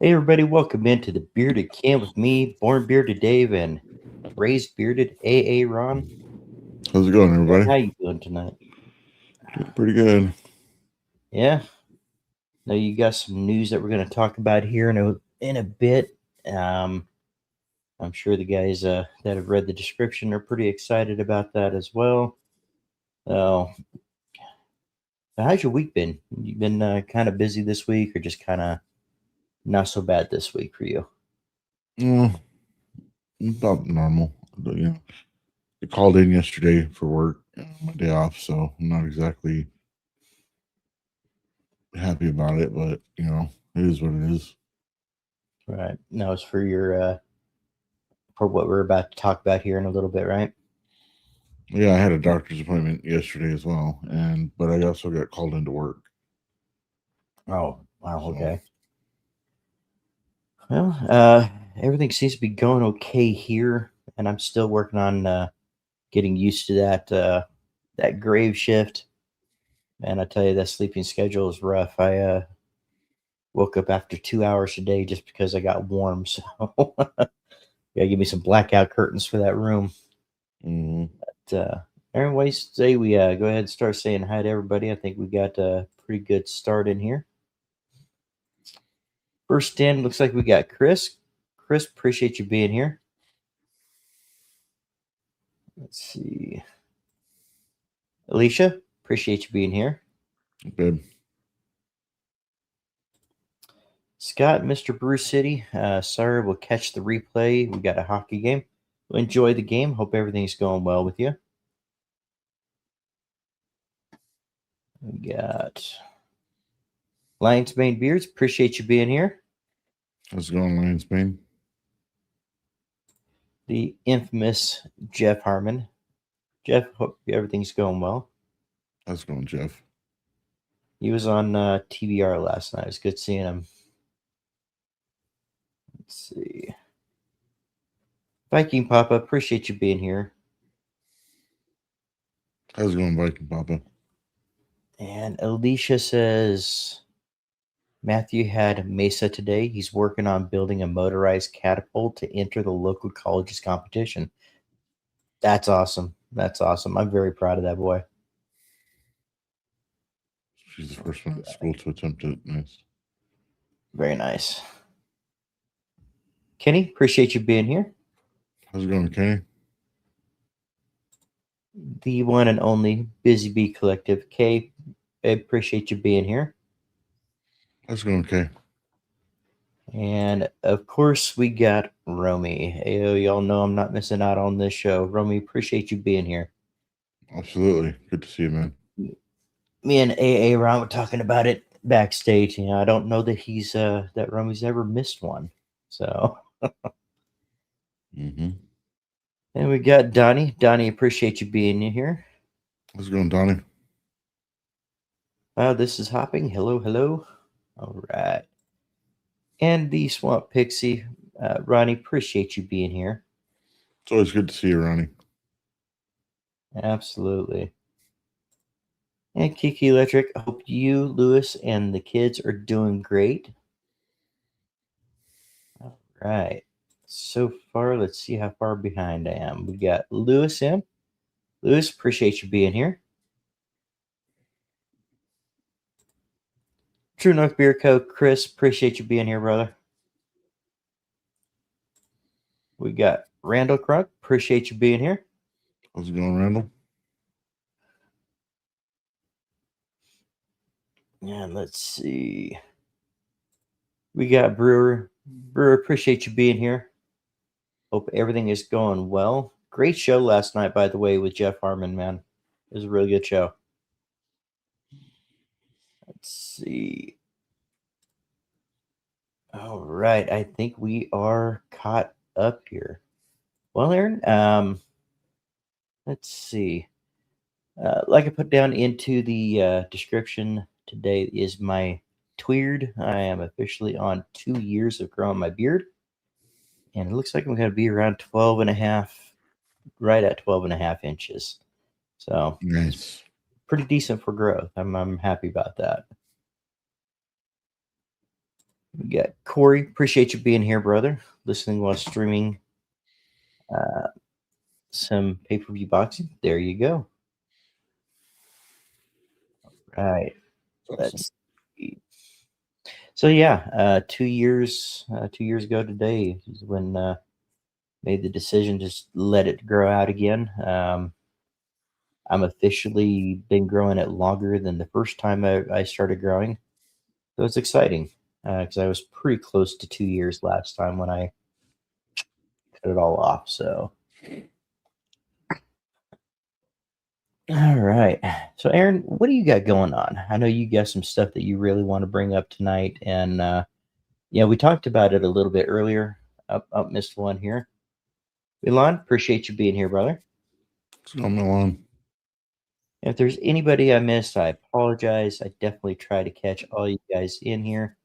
Hey everybody, welcome into the Bearded Camp with me, Born Bearded Dave, and Raised Bearded A-Aron. How's it going, And everybody? how you doing tonight? Doing pretty good. Yeah, now you got some news that we're going to talk about here in a bit. Um, I'm sure the guys that have read the description are pretty excited about that as well. So, how's your week been? You been kind of busy this week, or just kind of not so bad this week for you? Well, about normal. But, I called in yesterday for work, my day off, so I'm not exactly happy about it, but, it is what it is. Right. Now it's for your for what we're about to talk about here in a little bit, right? Yeah, I had a doctor's appointment yesterday as well, but I also got called into work. Oh, wow. So, Okay. Well, everything seems to be going okay here, and I'm still working on getting used to that grave shift. And I tell you, that sleeping schedule is rough. I woke up after 2 hours a day just because I got warm. So, yeah, give me some blackout curtains for that room. mhm. But, Aaron, what do you say we go ahead and start saying hi to everybody? I think we got a pretty good start in here. First in, looks like we got Chris. Chris, appreciate you being here. Let's see. Alicia, appreciate you being here. Good. Scott, Mr. Brew City, sorry, we'll catch the replay. We got a hockey game. We'll enjoy the game. Hope everything's going well with you. We got Lions Main Beards, appreciate you being here. How's it going, Lion Spain? The infamous Jeff Harmon. Jeff, hope everything's going well. How's it going, Jeff? He was on TBR last night. It was good seeing him. Let's see. Viking Papa, appreciate you being here. How's it going, Viking Papa? And Alicia says Matthew had Mesa today. He's working on building a motorized catapult to enter the local college's competition. That's awesome. That's awesome. I'm very proud of that boy. She's the first one at school to attempt it. Nice. Very nice. Kenny, appreciate you being here. How's it going, Kenny? The one and only Busy Bee Collective. Kay, I appreciate you being here. How's it going, Kay? And of course, we got Romy. Hey, y'all know I'm not missing out on this show. Romy, appreciate you being here. Absolutely. Good to see you, man. Me and A-Aron were talking about it backstage. I don't know that that Romy's ever missed one. So, Mm-hmm. and we got Donnie. Donnie, appreciate you being here. How's it going, Donnie? This is Hopping. Hello, hello. All right. And the Swamp Pixie, Ronnie, appreciate you being here. It's always good to see you, Ronnie. Absolutely. And Kiki Electric, hope you, Lewis, and the kids are doing great. All right. So far, let's see how far behind I am. We got Lewis in. Lewis, appreciate you being here. True North Beer Co. Chris, appreciate you being here, brother. We got Randall Crunk, appreciate you being here. How's it going, Randall? And let's see. We got Brewer. Brewer, appreciate you being here. Hope everything is going well. Great show last night, by the way, with Jeff Harmon, man. It was a really good show. Let's see. All right. I think we are caught up here. Well, Aaron, let's see. Like I put down into the description, today is my TWEARD. I am officially on 2 years of growing my beard. And it looks like I'm going to be around 12 and a half, right at 12 and a half inches. So Nice. pretty decent for growth. I'm happy about that. We got Corey. Appreciate you being here, brother. Listening while streaming some pay-per-view boxing. There you go. Right. Awesome. Let's see. So yeah, 2 years ago today is when made the decision to just let it grow out again. I'm officially been growing it longer than the first time I started growing, so it's exciting because I was pretty close to 2 years last time when I cut it all off. So all right, so Aaron, what do you got going on? I know you got some stuff that you really want to bring up tonight, and yeah, we talked about it a little bit earlier. Up missed one here. Elon, appreciate you being here, brother. What's going on? If there's anybody I missed, I apologize. I definitely try to catch all you guys in here.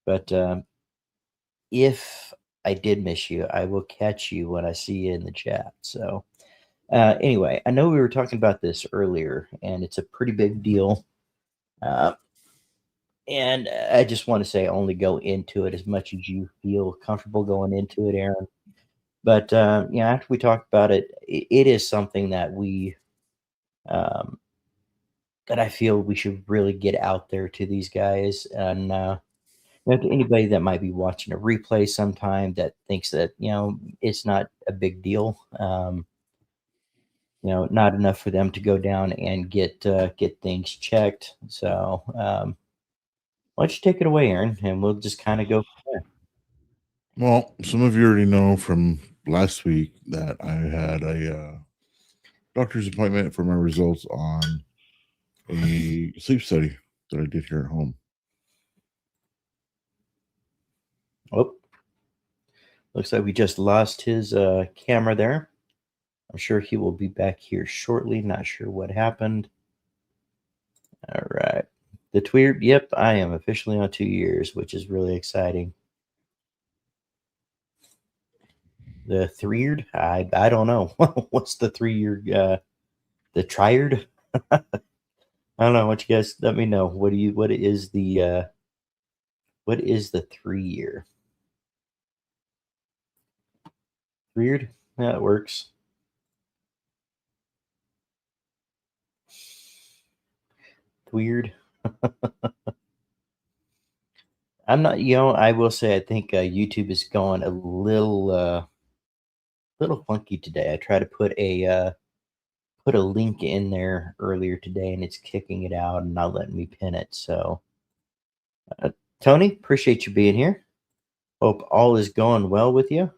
But if I did miss you, I will catch you when I see you in the chat. So, anyway, I know we were talking about this earlier, and it's a pretty big deal. Uh, and I just want to say only go into it as much as you feel comfortable going into it, Aaron. But yeah, after we talked about it, it is something that um, that I feel we should really get out there to these guys. And to anybody that might be watching a replay sometime that thinks that it's not a big deal, not enough for them to go down and get things checked. So why don't you take it away, Aaron, and we'll just kind of go from there. Well, some of you already know from last week that I had a doctor's appointment for my results on a sleep study that I did here at home. Oh, looks like we just lost his camera there. I'm sure he will be back here shortly. Not sure what happened. All right. The TWEARD, yep, I am officially on 2 years, which is really exciting. The TWEARD, I don't know. What's the 3 year, the TRIARD? I don't know. What you guys let me know. What is the 3 year? TWEARD? Yeah, it works. TWEARD. I'm not, I will say I think YouTube is going a little funky today. I tried to put a link in there earlier today and it's kicking it out and not letting me pin it. So Tony, appreciate you being here. Hope all is going well with you.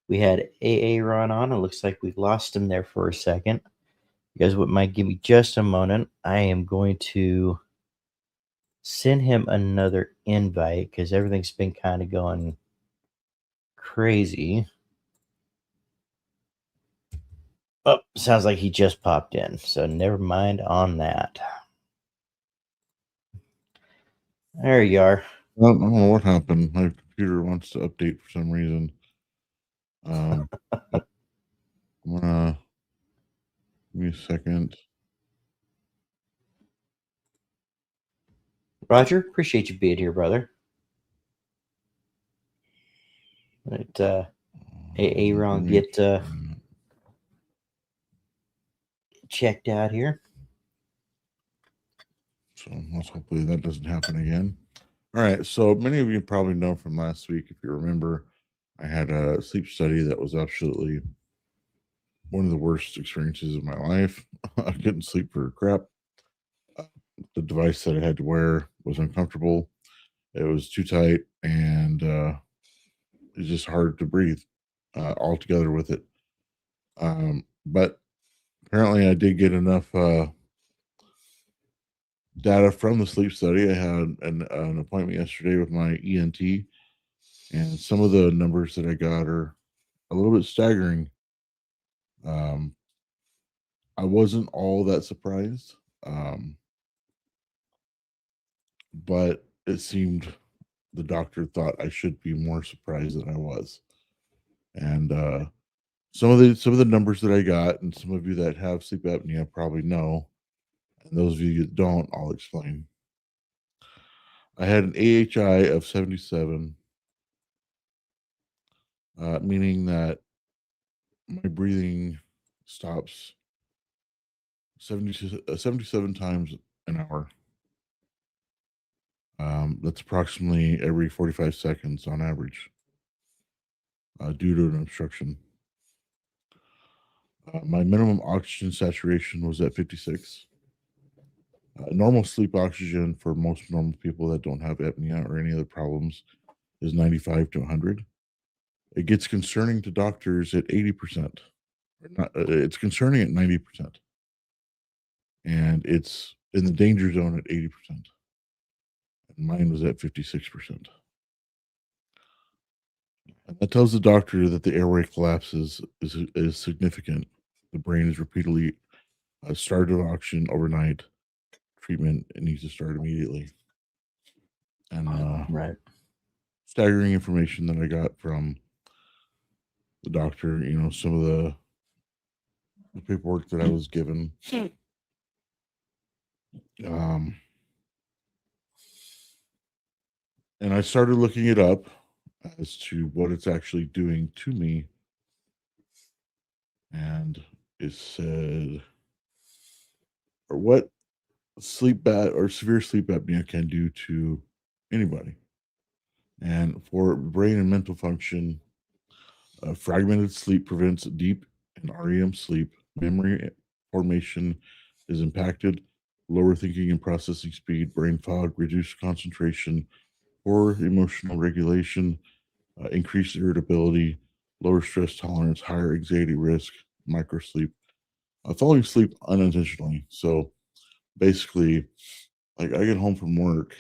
We had A-Aron on. It looks like we lost him there for a second. You guys might give me just a moment. I am going to send him another invite because everything's been kind of going crazy. Oh, sounds like he just popped in. So never mind on that. There you are. I don't know what happened. My computer wants to update for some reason. But I'm gonna give me a second. Roger, appreciate you being here, brother. Let A-Aron get checked out here. So let's hopefully that doesn't happen again. All right. So many of you probably know from last week, if you remember, I had a sleep study that was absolutely one of the worst experiences of my life. I couldn't sleep for crap. The device that I had to wear was uncomfortable. It was too tight, and it's just hard to breathe altogether with it. But apparently, I did get enough data from the sleep study. I had an appointment yesterday with my ENT, and some of the numbers that I got are a little bit staggering. Um, I wasn't all that surprised, but it seemed the doctor thought I should be more surprised than I was. And some of the numbers that I got, and some of you that have sleep apnea probably know, and those of you that don't, I'll explain. I had an AHI of 77, meaning that my breathing stops 77 times an hour. That's approximately every 45 seconds on average, due to an obstruction. My minimum oxygen saturation was at 56. Normal sleep oxygen for most normal people that don't have apnea or any other problems is 95 to 100. It gets concerning to doctors at 80%. It's concerning at 90%. And it's in the danger zone at 80%. And mine was at 56%. And that tells the doctor that the airway collapse is significant. The brain is repeatedly starved of oxygen overnight. Treatment it needs to start immediately. And Right. staggering information that I got from the doctor, some of the paperwork that I was given. Um, and I started looking it up as to what it's actually doing to me. And it said, or what severe sleep apnea can do to anybody. And for brain and mental function, fragmented sleep prevents deep and REM sleep. Memory formation is impacted. Lower thinking and processing speed, brain fog, reduced concentration, poor emotional regulation, increased irritability, lower stress tolerance, higher anxiety risk, microsleep, falling asleep unintentionally. So basically, like I get home from work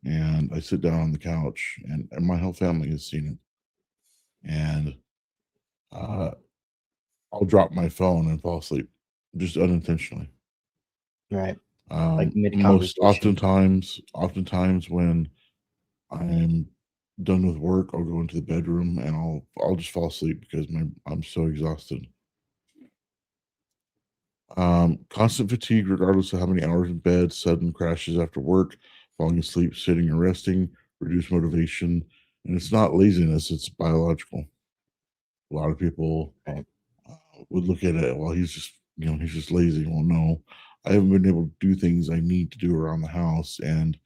and I sit down on the couch, and my whole family has seen it, and I'll drop my phone and fall asleep just unintentionally. Right. Like mid Most conversation. oftentimes when I'm done with work, I'll go into the bedroom and I'll just fall asleep because I'm so exhausted. Constant fatigue, regardless of how many hours in bed, sudden crashes after work, falling asleep, sitting and resting, reduced motivation, and it's not laziness; it's biological. A lot of people Right. would look at it, well, he's just lazy. Well, no, I haven't been able to do things I need to do around the house and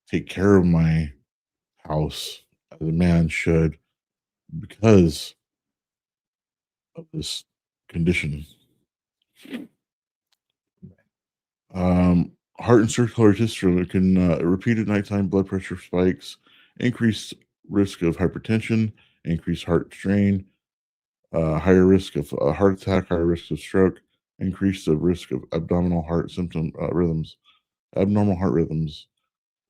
take care of my house as a man should because of this condition. Heart and circulatory system can repeated nighttime blood pressure spikes, increased risk of hypertension, increased heart strain, higher risk of heart attack, higher risk of stroke, increase the risk of abdominal heart symptom rhythms, abnormal heart rhythms.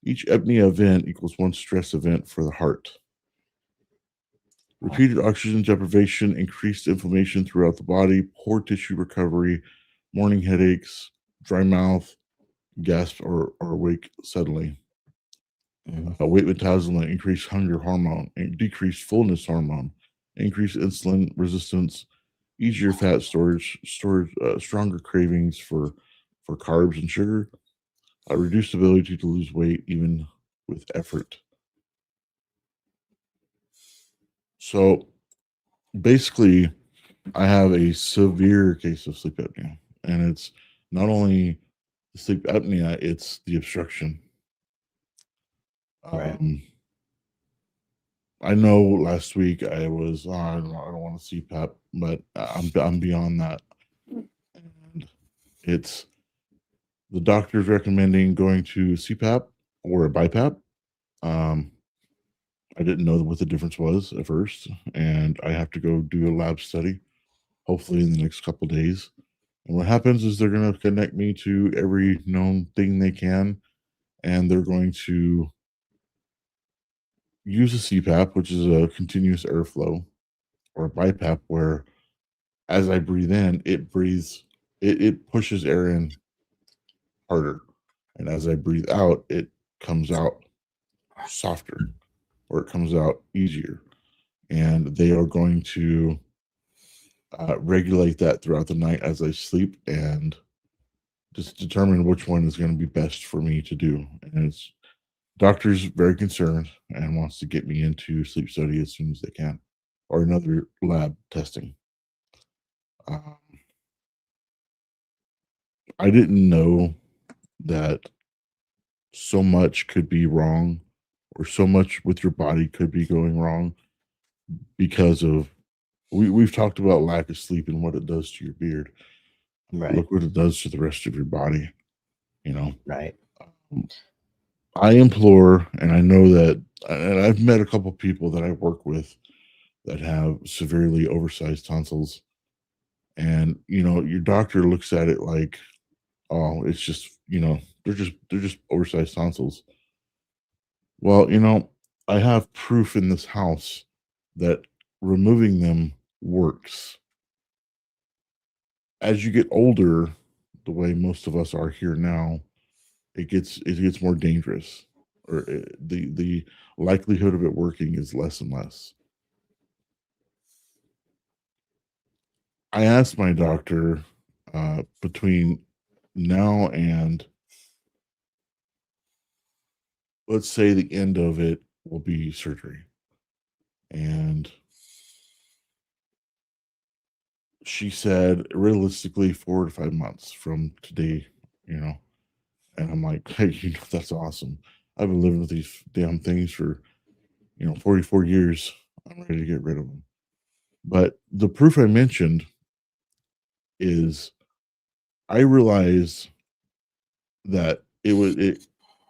Each apnea event equals one stress event for the heart. Repeated oxygen deprivation, increased inflammation throughout the body, poor tissue recovery, morning headaches, dry mouth, gasp or wake suddenly. Weight metabolism, increased hunger hormone, decreased fullness hormone, increased insulin resistance, easier fat storage, stronger cravings for carbs and sugar, reduced ability to lose weight even with effort. So basically, I have a severe case of sleep apnea, and it's not only the sleep apnea, it's the obstruction. Right. I know last week I was, I don't want to CPAP, but I'm beyond that. And it's the doctor's recommending going to CPAP or a BiPAP. I didn't know what the difference was at first, and I have to go do a lab study, hopefully in the next couple days. And what happens is they're going to connect me to every known thing they can, and they're going to use a CPAP, which is a continuous airflow, or a BiPAP, where as I breathe in, it pushes air in harder. And as I breathe out, it comes out softer or it comes out easier. And they are going to regulate that throughout the night as I sleep and just determine which one is going to be best for me to do. And Doctor's very concerned and wants to get me into sleep study as soon as they can, or another lab testing. Um, I didn't know that so much could be wrong, or so much with your body could be going wrong because of we've talked about lack of sleep and what it does to your beard. Right. Look what it does to the rest of your body. You know, Right. I implore, and I know that, and I've met a couple people that I work with that have severely oversized tonsils, and your doctor looks at it like, oh, it's just they're just oversized tonsils. Well, I have proof in this house that removing them works. As you get older, the way most of us are here now, it gets more dangerous, or the likelihood of it working is less and less. I asked my doctor, between now and, let's say, the end of it will be surgery, and she said realistically 4 to 5 months from today. You know, and I'm like, hey, that's awesome. I've been living with these damn things for 44 years. I'm ready to get rid of them. But the proof I mentioned is, I realized that the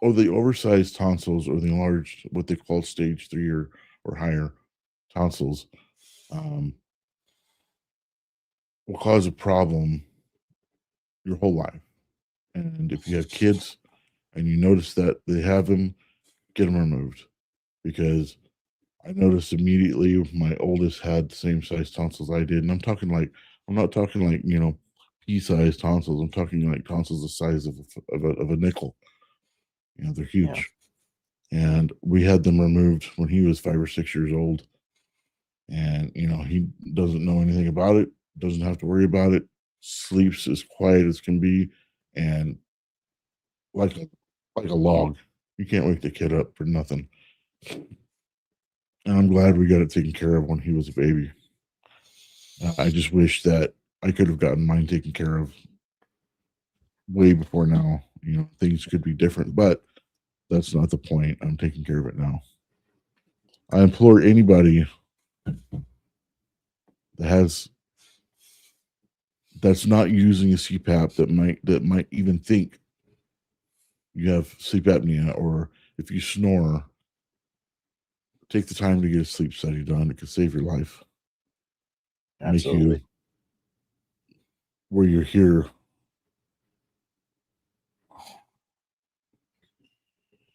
oversized tonsils, or the enlarged, what they call stage 3 or higher tonsils, um, will cause a problem your whole life. And if you have kids and you notice that they have them, get them removed, because I noticed immediately my oldest had the same size tonsils I did, and I'm not talking like pea-sized tonsils. I'm talking like tonsils the size of a nickel. They're Yeah. huge, and we had them removed when he was 5 or 6 years old, and he doesn't know anything about it. Doesn't have to worry about it. Sleeps as quiet as can be, and like a log. You can't wake the kid up for nothing. And I'm glad Yeah. we got it taken care of when he was a baby. I just wish that I could have gotten mine taken care of way before now. Things could be different, but that's not the point. I'm taking care of it now. I implore anybody that has that's not using a CPAP, that might even think you have sleep apnea, or if you snore, take the time to get a sleep study done. It could save your life, make you Absolutely. where you're here.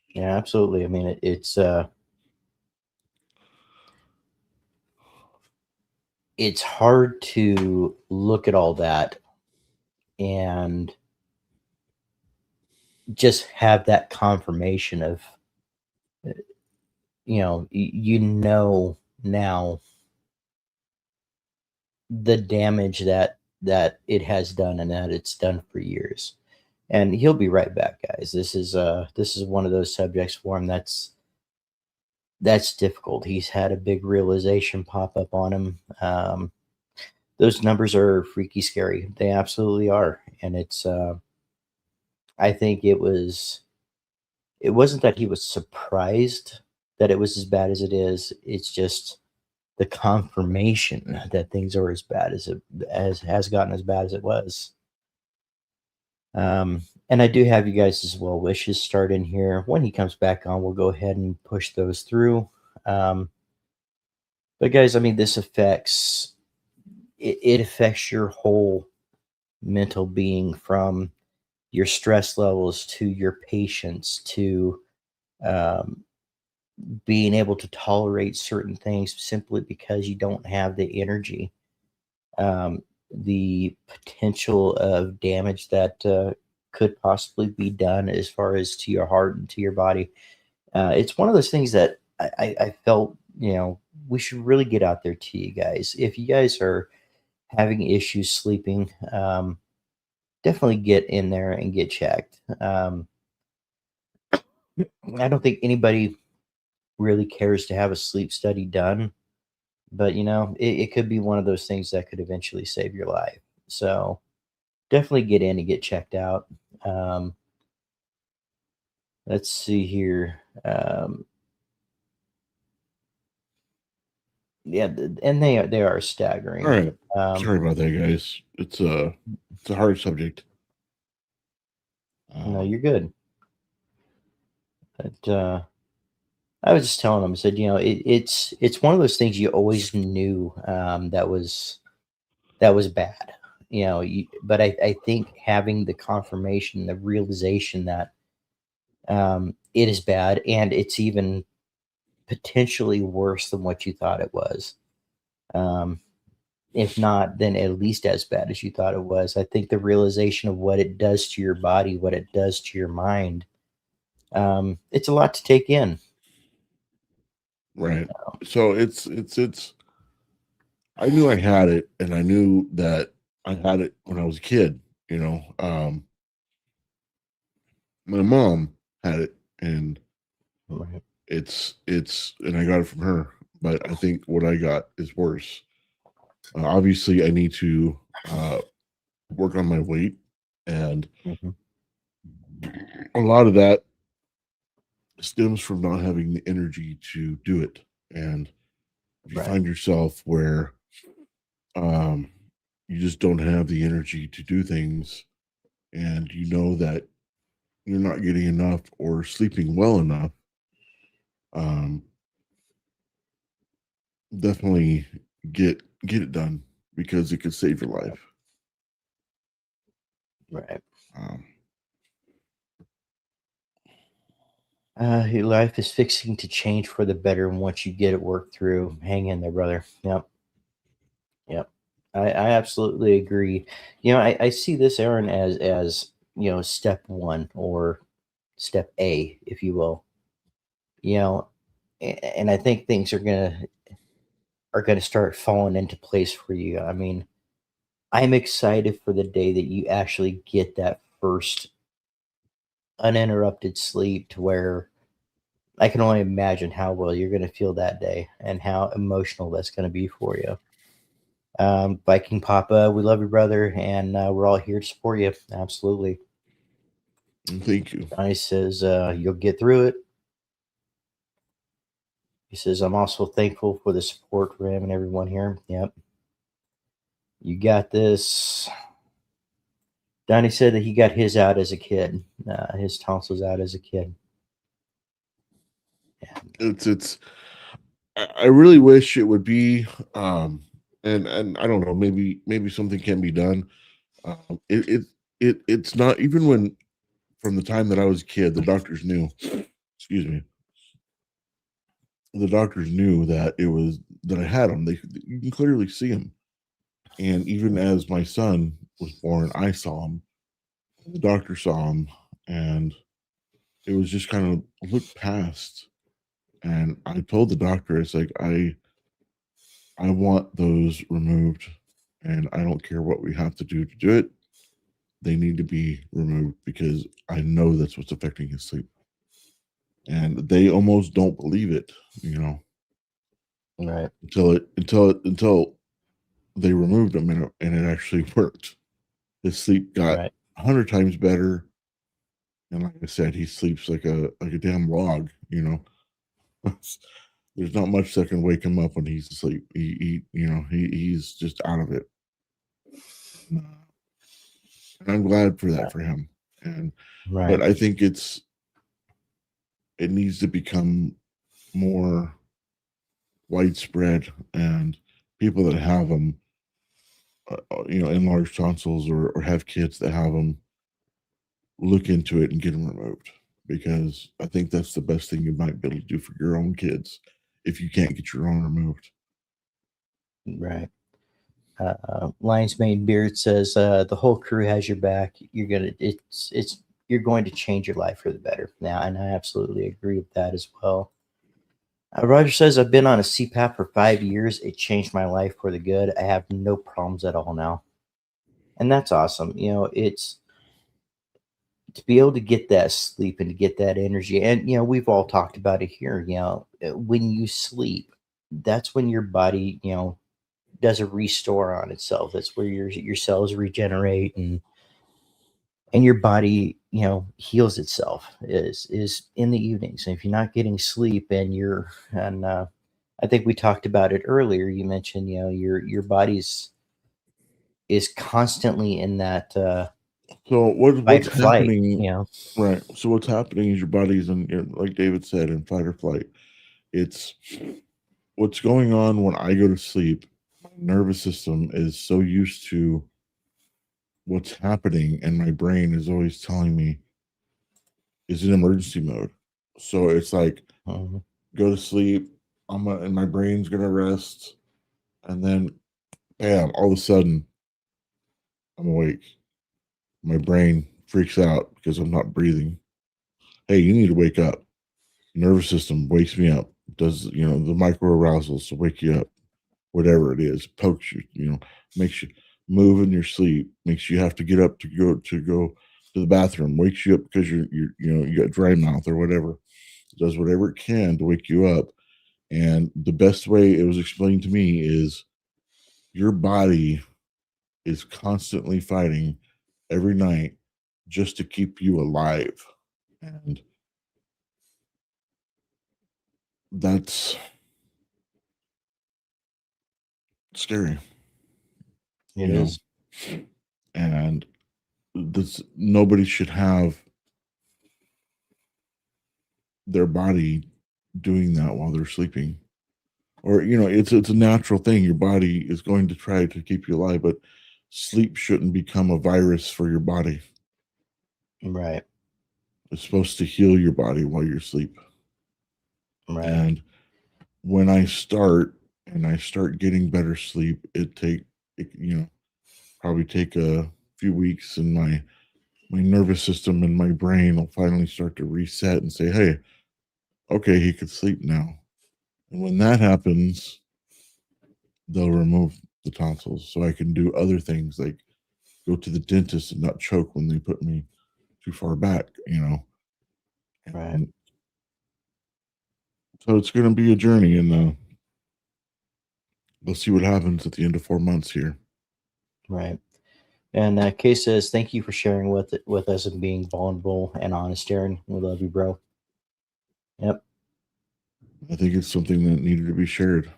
Yeah, absolutely. I mean, it's hard to look at all that and just have that confirmation of, now the damage that it has done, and that it's done for years. And he'll be right back, guys. This is one of those subjects for him that's difficult. He's had a big realization pop up on him. Those numbers are freaky scary. They absolutely are. And I think it wasn't that he was surprised that it was as bad as it is. It's just the confirmation that things are as bad as it as has gotten as bad as it was. And I do have you guys as well wishes start in here. When he comes back on, we'll go ahead and push those through. Um, but guys, I mean, this affects it affects your whole mental being, from your stress levels to your patience to um, being able to tolerate certain things simply because you don't have the energy. The potential of damage that could possibly be done as far as to your heart and to your body. It's one of those things that I felt, we should really get out there to you guys. If you guys are having issues sleeping, definitely get in there and get checked. I don't think anybody really cares to have a sleep study done, but it could be one of those things that could eventually save your life. So definitely get in and get checked out. Um, let's see here. Yeah, and they are All staggering. right. Sorry about that, guys. It's a hard subject. No, Um, you're good. But I was just telling them, I said, it's one of those things you always knew that was bad. But I think having the confirmation, the realization that it is bad and it's even potentially worse than what you thought it was. Um, if not, then at least as bad as you thought it was. I think the realization of what it does to your body, what it does to your mind, it's a lot to take in. right. So it's I knew I had it, and I knew that I had it when I was a kid. You know, my mom had it, and Right. and I got it from her. But I think what I got is worse. Obviously, I need to work on my weight, and Hmm. a lot of that stems from not having the energy to do it. And if you Right. find yourself where um, you just don't have the energy to do things, and you know that you're not getting enough or sleeping well enough, um, definitely get it done because it could save your life. Right. Um, Your life is fixing to change for the better, and once you get it worked through, hang in there, brother. Yep. Yep. I absolutely agree. I see this, Aaron, as step one or step A, if you will. You know, and I think things are gonna start falling into place for you. I mean, I'm excited for the day that you actually get that first uninterrupted sleep to where I can only imagine how well you're going to feel that day and how emotional that's going to be for you. Viking Papa, we love you, brother, and we're all here to support you. Absolutely. and thank you. Johnny says you'll get through it. He says I'm also thankful for the support for him and everyone here. Yep, you got this. Donnie said that he got his out as a kid. His tonsils out as a kid. Yeah. It's I really wish it would be um and I don't know, maybe something can be done. It's not even when from the time that I was a kid, the doctors knew, excuse me, the doctors knew that it was that I had them. You can clearly see them. And even as my son was born, I saw him. The doctor saw him, and it was just kind of looked past. And I told the doctor, it's like I want those removed, and I don't care what we have to do it. They need to be removed because I know that's what's affecting his sleep. And they almost don't believe it, you know, Right. until they removed them and it actually worked. His sleep got Right. 100 times better, and like I said, he sleeps like a damn log. You know, there's not much that can wake him up when he's asleep. He's just out of it. And I'm glad for that for him. And but Right. I think it needs to become more widespread, and people that have them, enlarged tonsils or have kids that have them, look into it and get them removed because I think that's the best thing you might be able to do for your own kids if you can't get your own removed. Right. Lion's Mane Beard says the whole crew has your back. You're going to change your life for the better now, and I absolutely agree with that as well. Roger says I've been on a CPAP for 5 years. It changed my life for the good. I have no problems at all now, and that's awesome. to be able to get that sleep and to get that energy. And we've all talked about it here. When you sleep, that's when your body does a restore on itself. That's where your cells regenerate, and your body heals itself is in the evenings. And if you're not getting sleep, and I think we talked about it earlier, you mentioned your body's is constantly in that So fight what's or flight. happening? Right. So what's happening is your body's like David said, in fight or flight. It's what's going on when I go to sleep. My nervous system is so used to what's happening, and my brain is always telling me is in emergency mode. So it's like Mhm. go to sleep. And my brain's gonna rest, and then bam! All of a sudden, I'm awake. My brain freaks out because I'm not breathing. Hey, you need to wake up. Nervous system wakes me up. Does the micro arousals to wake you up? Whatever it is, pokes you. Makes you move in your sleep. Makes you have to get up to go to the bathroom. Wakes you up because you got dry mouth or whatever. Does whatever it can to wake you up. And the best way it was explained to me is your body is constantly fighting every night just to keep you alive. And that's scary, It you know. is. And this nobody should have their body doing that while they're sleeping. Or it's a natural thing. Your body is going to try to keep you alive, but sleep shouldn't become a virus for your body. Right. It's supposed to heal your body while you're asleep. Right. And when I start getting better sleep, probably take a few weeks, and my nervous system and my brain will finally start to reset and say, "Hey, okay, he could sleep now." And when that happens, they'll remove the tonsils so I can do other things like go to the dentist and not choke when they put me too far back. Right. And so it's going to be a journey, and we'll see what happens at the end of 4 months here. Right. And Kay says, "Thank you for sharing with us and being vulnerable and honest, Aaron. We love you, bro." Yep. I think it's something that needed to be shared.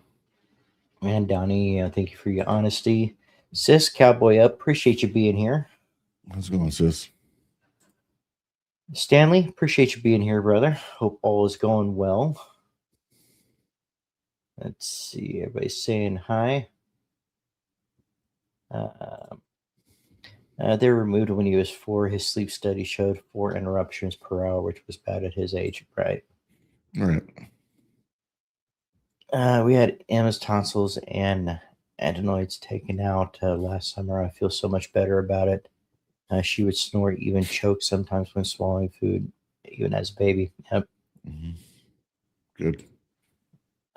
And Donnie, thank you for your honesty. Sis, Cowboy Up, appreciate you being here. How's it going, sis? Stanley, appreciate you being here, brother. Hope all is going well. Let's see, everybody's saying hi. Uh, they were removed when he was 4. His sleep study showed 4 interruptions per hour, which was bad at his age. Right. All right. We had Emma's tonsils and adenoids taken out last summer. I feel so much better about it. She would snort, even choke sometimes when swallowing food, even as a baby. Yep. Mm-hmm. Good.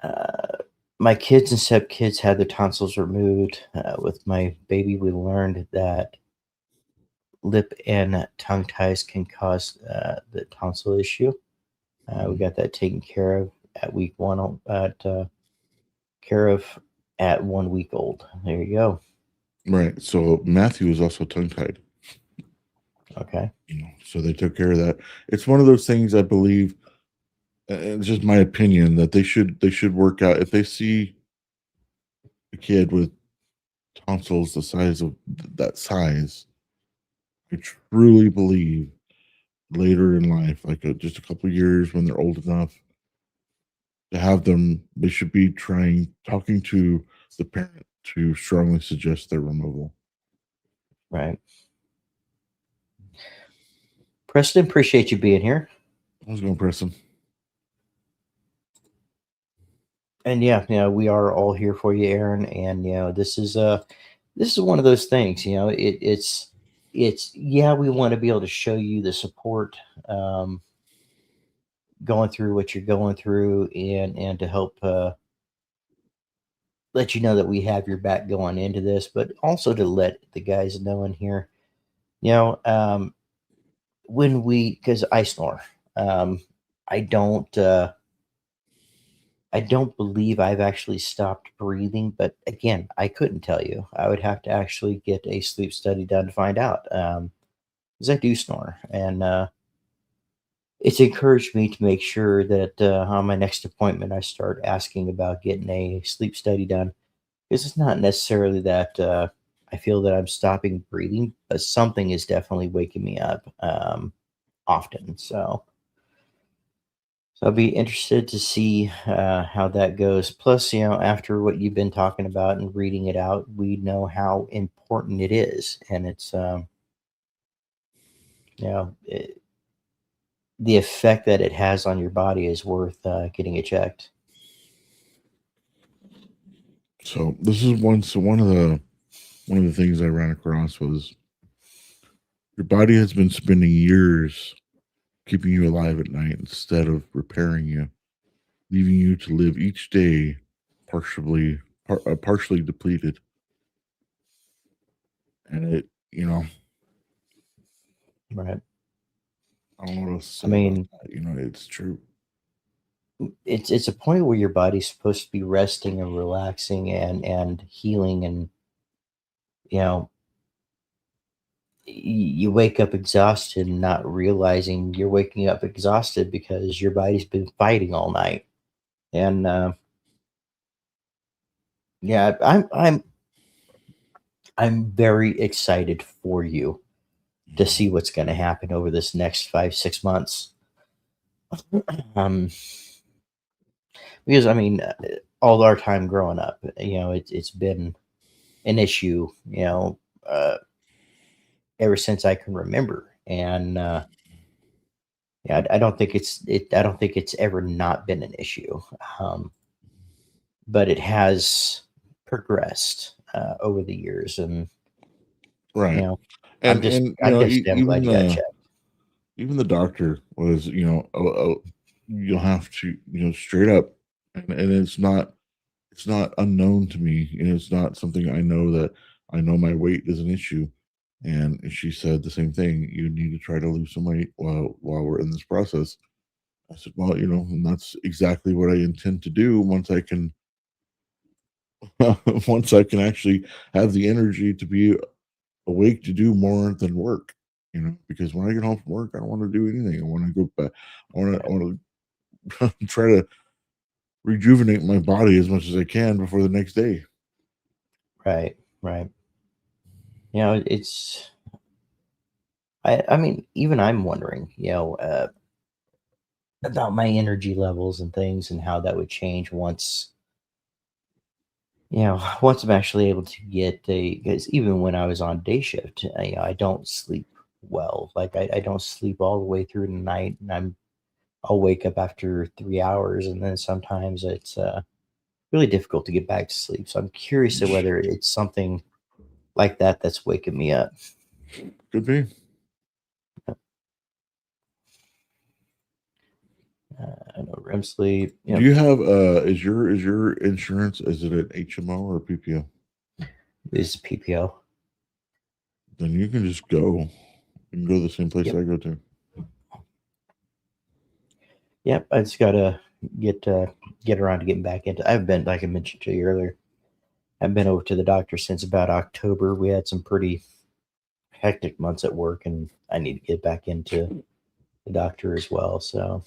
Uh, my kids and stepkids had their tonsils removed. With my baby, we learned that lip and tongue ties can cause the tonsil issue. We got that taken care of at week one. Care of at 1 week old. There you go. Right. So Matthew is also tongue tied. Okay. So they took care of that. It's one of those things I believe, and it's just my opinion, that they should work out if they see a kid with tonsils the size of that size. I truly believe later in life, like just a couple years when they're old enough to have them, they should be talking to the parent to strongly suggest their removal. Right. Preston, appreciate you being here. I was going to press them. And yeah, we are all here for you, Aaron. And this is one of those things. It's yeah, we want to be able to show you the support, um, going through what you're going through, and to help let you know that we have your back going into this, but also to let the guys know in here, you know, um, when because I snore, um, I don't. I don't believe I've actually stopped breathing, but again, I couldn't tell you. I would have to actually get a sleep study done to find out. Because I do snore, and it's encouraged me to make sure that on my next appointment, I start asking about getting a sleep study done. Because it's not necessarily that I feel that I'm stopping breathing, but something is definitely waking me up often. So I'll be interested to see how that goes. Plus, after what you've been talking about and reading it out, we know how important it is, and it's you know it, the effect that it has on your body is worth getting it checked. So this is one of the things I ran across was your body has been spending years keeping you alive at night instead of repairing you, leaving you to live each day partially depleted. And Right. I don't know what else to I say about mean, that. It's true. it's a point where your body's supposed to be resting and relaxing and healing, and you know you wake up exhausted and not realizing you're waking up exhausted because your body's been fighting all night. And yeah, I'm very excited for you to see what's going to happen over this next 5 6 months. um because I mean, all our time growing up, it's been an issue, uh ever since I can remember. And yeah, I don't think I don't think it's ever not been an issue. But it has progressed over the years, and you Right. know, And I'm just I'm glad you got checked. even the doctor was, you'll have to, straight up, and it's not unknown to me. It's not something I know that I know my weight is an issue. And she said the same thing. You need to try to lose some weight while we're in this process. I said, well, and that's exactly what I intend to do once I can once I can actually have the energy to be awake to do more than work. Because when I get home from work, I don't want to do anything. I want to go back. I want to try to rejuvenate my body as much as I can before the next day. Right, right. It's I mean, even I'm wondering, about my energy levels and things, and how that would change once once I'm actually able to get a, because even when I was on day shift, I don't sleep well. Like I don't sleep all the way through the night, and I'll wake up after 3 hours, and then sometimes it's really difficult to get back to sleep. So I'm curious to whether it's something like that that's waking me up. Could be. I know REM sleep. Do you have is your insurance, is it an HMO or a PPO? Is PPO. Then you can just go. You can go to the same place Yep, I go to. yep. I just gotta get uh, get around to getting back into. I've been, like I mentioned to you earlier, I've been over to the doctor since about October. We had some pretty hectic months at work, and I need to get back into the doctor as well. So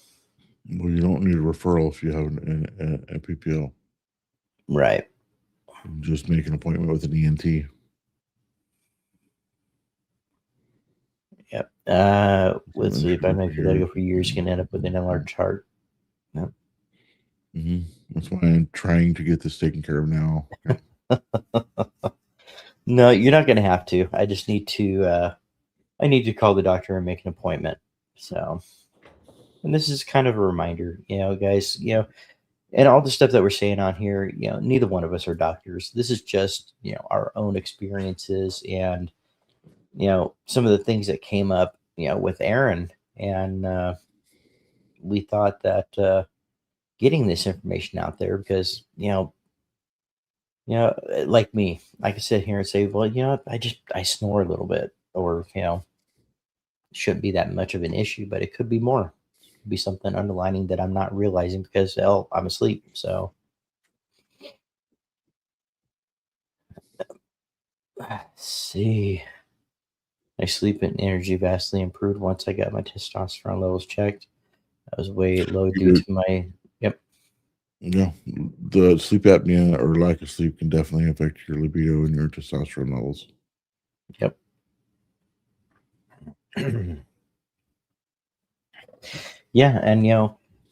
Well, you don't need a referral if you have a PPO. right. Just make an appointment with an ENT. Yep. With I'm sleep, I sure know if you let it you're. go for years, you can end up with an enlarged heart. Yep. That's why I'm trying to get this taken care of now. Okay. No, you're not going to have to. I just need to. I need to call the doctor and make an appointment. So, and this is kind of a reminder, guys. And all the stuff that we're saying on here, neither one of us are doctors. This is just our own experiences, and some of the things that came up, with Aaron, and we thought that getting this information out there, because like me, I could sit here and say, well, I snore a little bit, or shouldn't be that much of an issue, but it could be more. It could be something underlining that I'm not realizing because hell, I'm asleep. So let's see. My sleep and energy vastly improved once I got my testosterone levels checked. I was way low due Your to my yep. Yeah, the sleep apnea or lack of sleep can definitely affect your libido and your testosterone levels. Yep. Yeah, and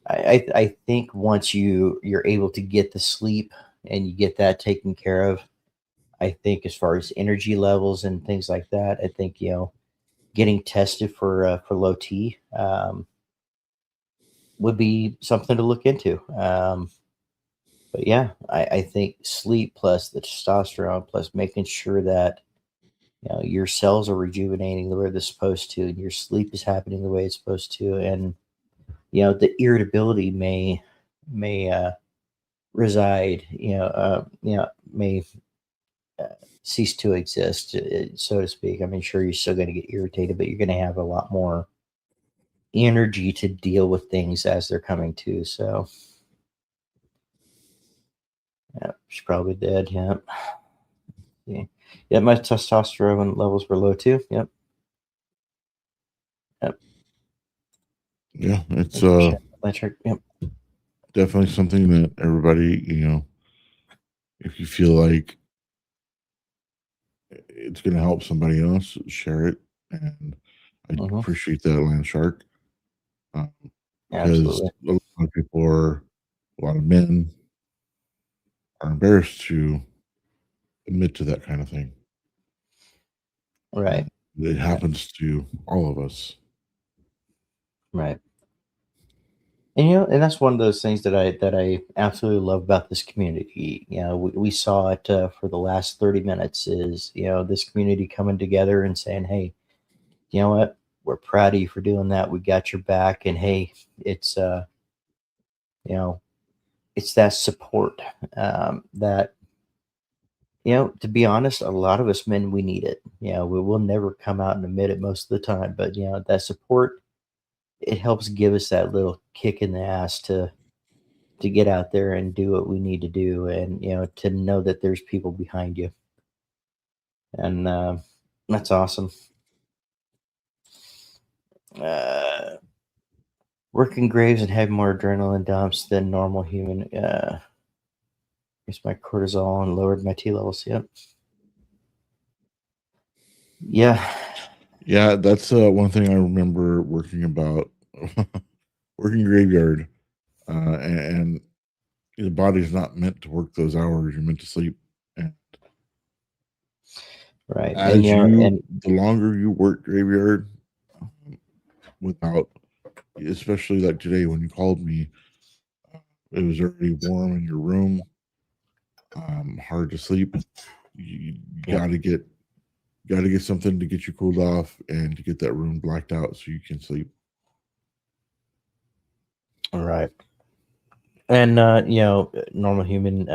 I think once you're able to get the sleep and you get that taken care of, I think as far as energy levels and things like that, I think getting tested for low T would be something to look into. But yeah, I think sleep plus the testosterone plus making sure that your cells are rejuvenating the way they're supposed to, and your sleep is happening the way it's supposed to, and the irritability may reside, may uh, cease to exist, so to speak. I mean, sure, you're still going to get irritated, but you're going to have a lot more energy to deal with things as they're coming to. So, yeah, she's probably dead. Yeah. Yeah. Yeah, my testosterone levels were low too. Yep. Yep. Yeah, it's Yep. definitely something that everybody, if you feel like it's going to help somebody else, share it. And I Hmm. appreciate that, Land Shark, uh, because Absolutely. a lot of people a lot of men are embarrassed to admit to that kind of thing. Right. It Right. happens to all of us. Right. And and that's one of those things that I absolutely love about this community. We saw it for the last 30 minutes is this community coming together and saying, "Hey, you know what? We're proud of you for doing that. We got your back." And hey, it's you know it's that support that to be honest, a lot of us men we need it. We will never come out and admit it most of the time, but that support, it helps give us that little kick in the ass to get out there and do what we need to do, and to know that there's people behind you, and that's awesome. uh, Working graves and having more adrenaline dumps than normal human increased my cortisol and lowered my T levels. Yep. Yeah. Yeah, that's one thing I remember working about working graveyard, and the body's not meant to work those hours. You're meant to sleep. And Right. And as you, the longer you work graveyard, without, especially like today when you called me, it was already warm in your room, hard to sleep. You yep. got to get something to get you cooled off and to get that room blacked out so you can sleep. All right. And normal human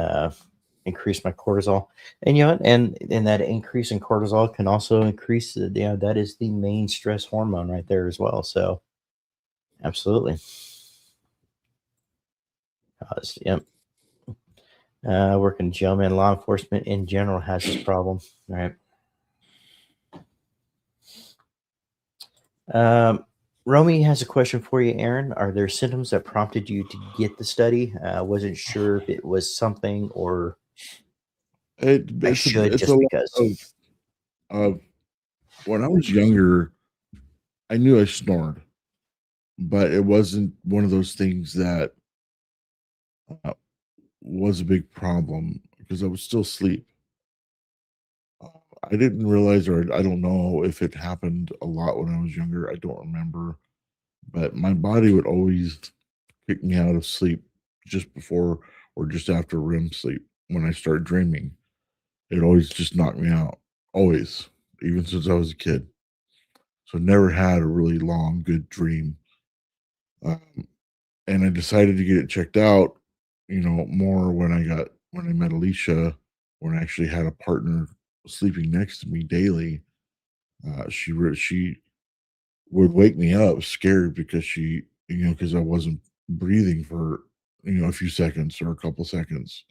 increase my cortisol, and and that increase in cortisol can also increase that is the main stress hormone right there as well. So absolutely. Yep. Working gentleman law enforcement in general has this problem. All right. Um, Romy has a question for you, Aaron. Are there symptoms that prompted you to get the study? Wasn't sure if it was something or I should It's a just lot because. of when I was younger, I knew I snored, but it wasn't one of those things that uh, was a big problem because I was still asleep. Uh, I didn't realize, or I don't know if it happened a lot when I was younger. I don't remember, but my body would always kick me out of sleep just before or just after REM sleep. When I start dreaming, it always just knocked me out. Always, even since I was a kid. So never had a really long, good dream. Um, and I decided to get it checked out, more when I met Alicia, when I actually had a partner sleeping next to me daily. She would wake me up scared because because I wasn't breathing for, a few seconds or a couple seconds.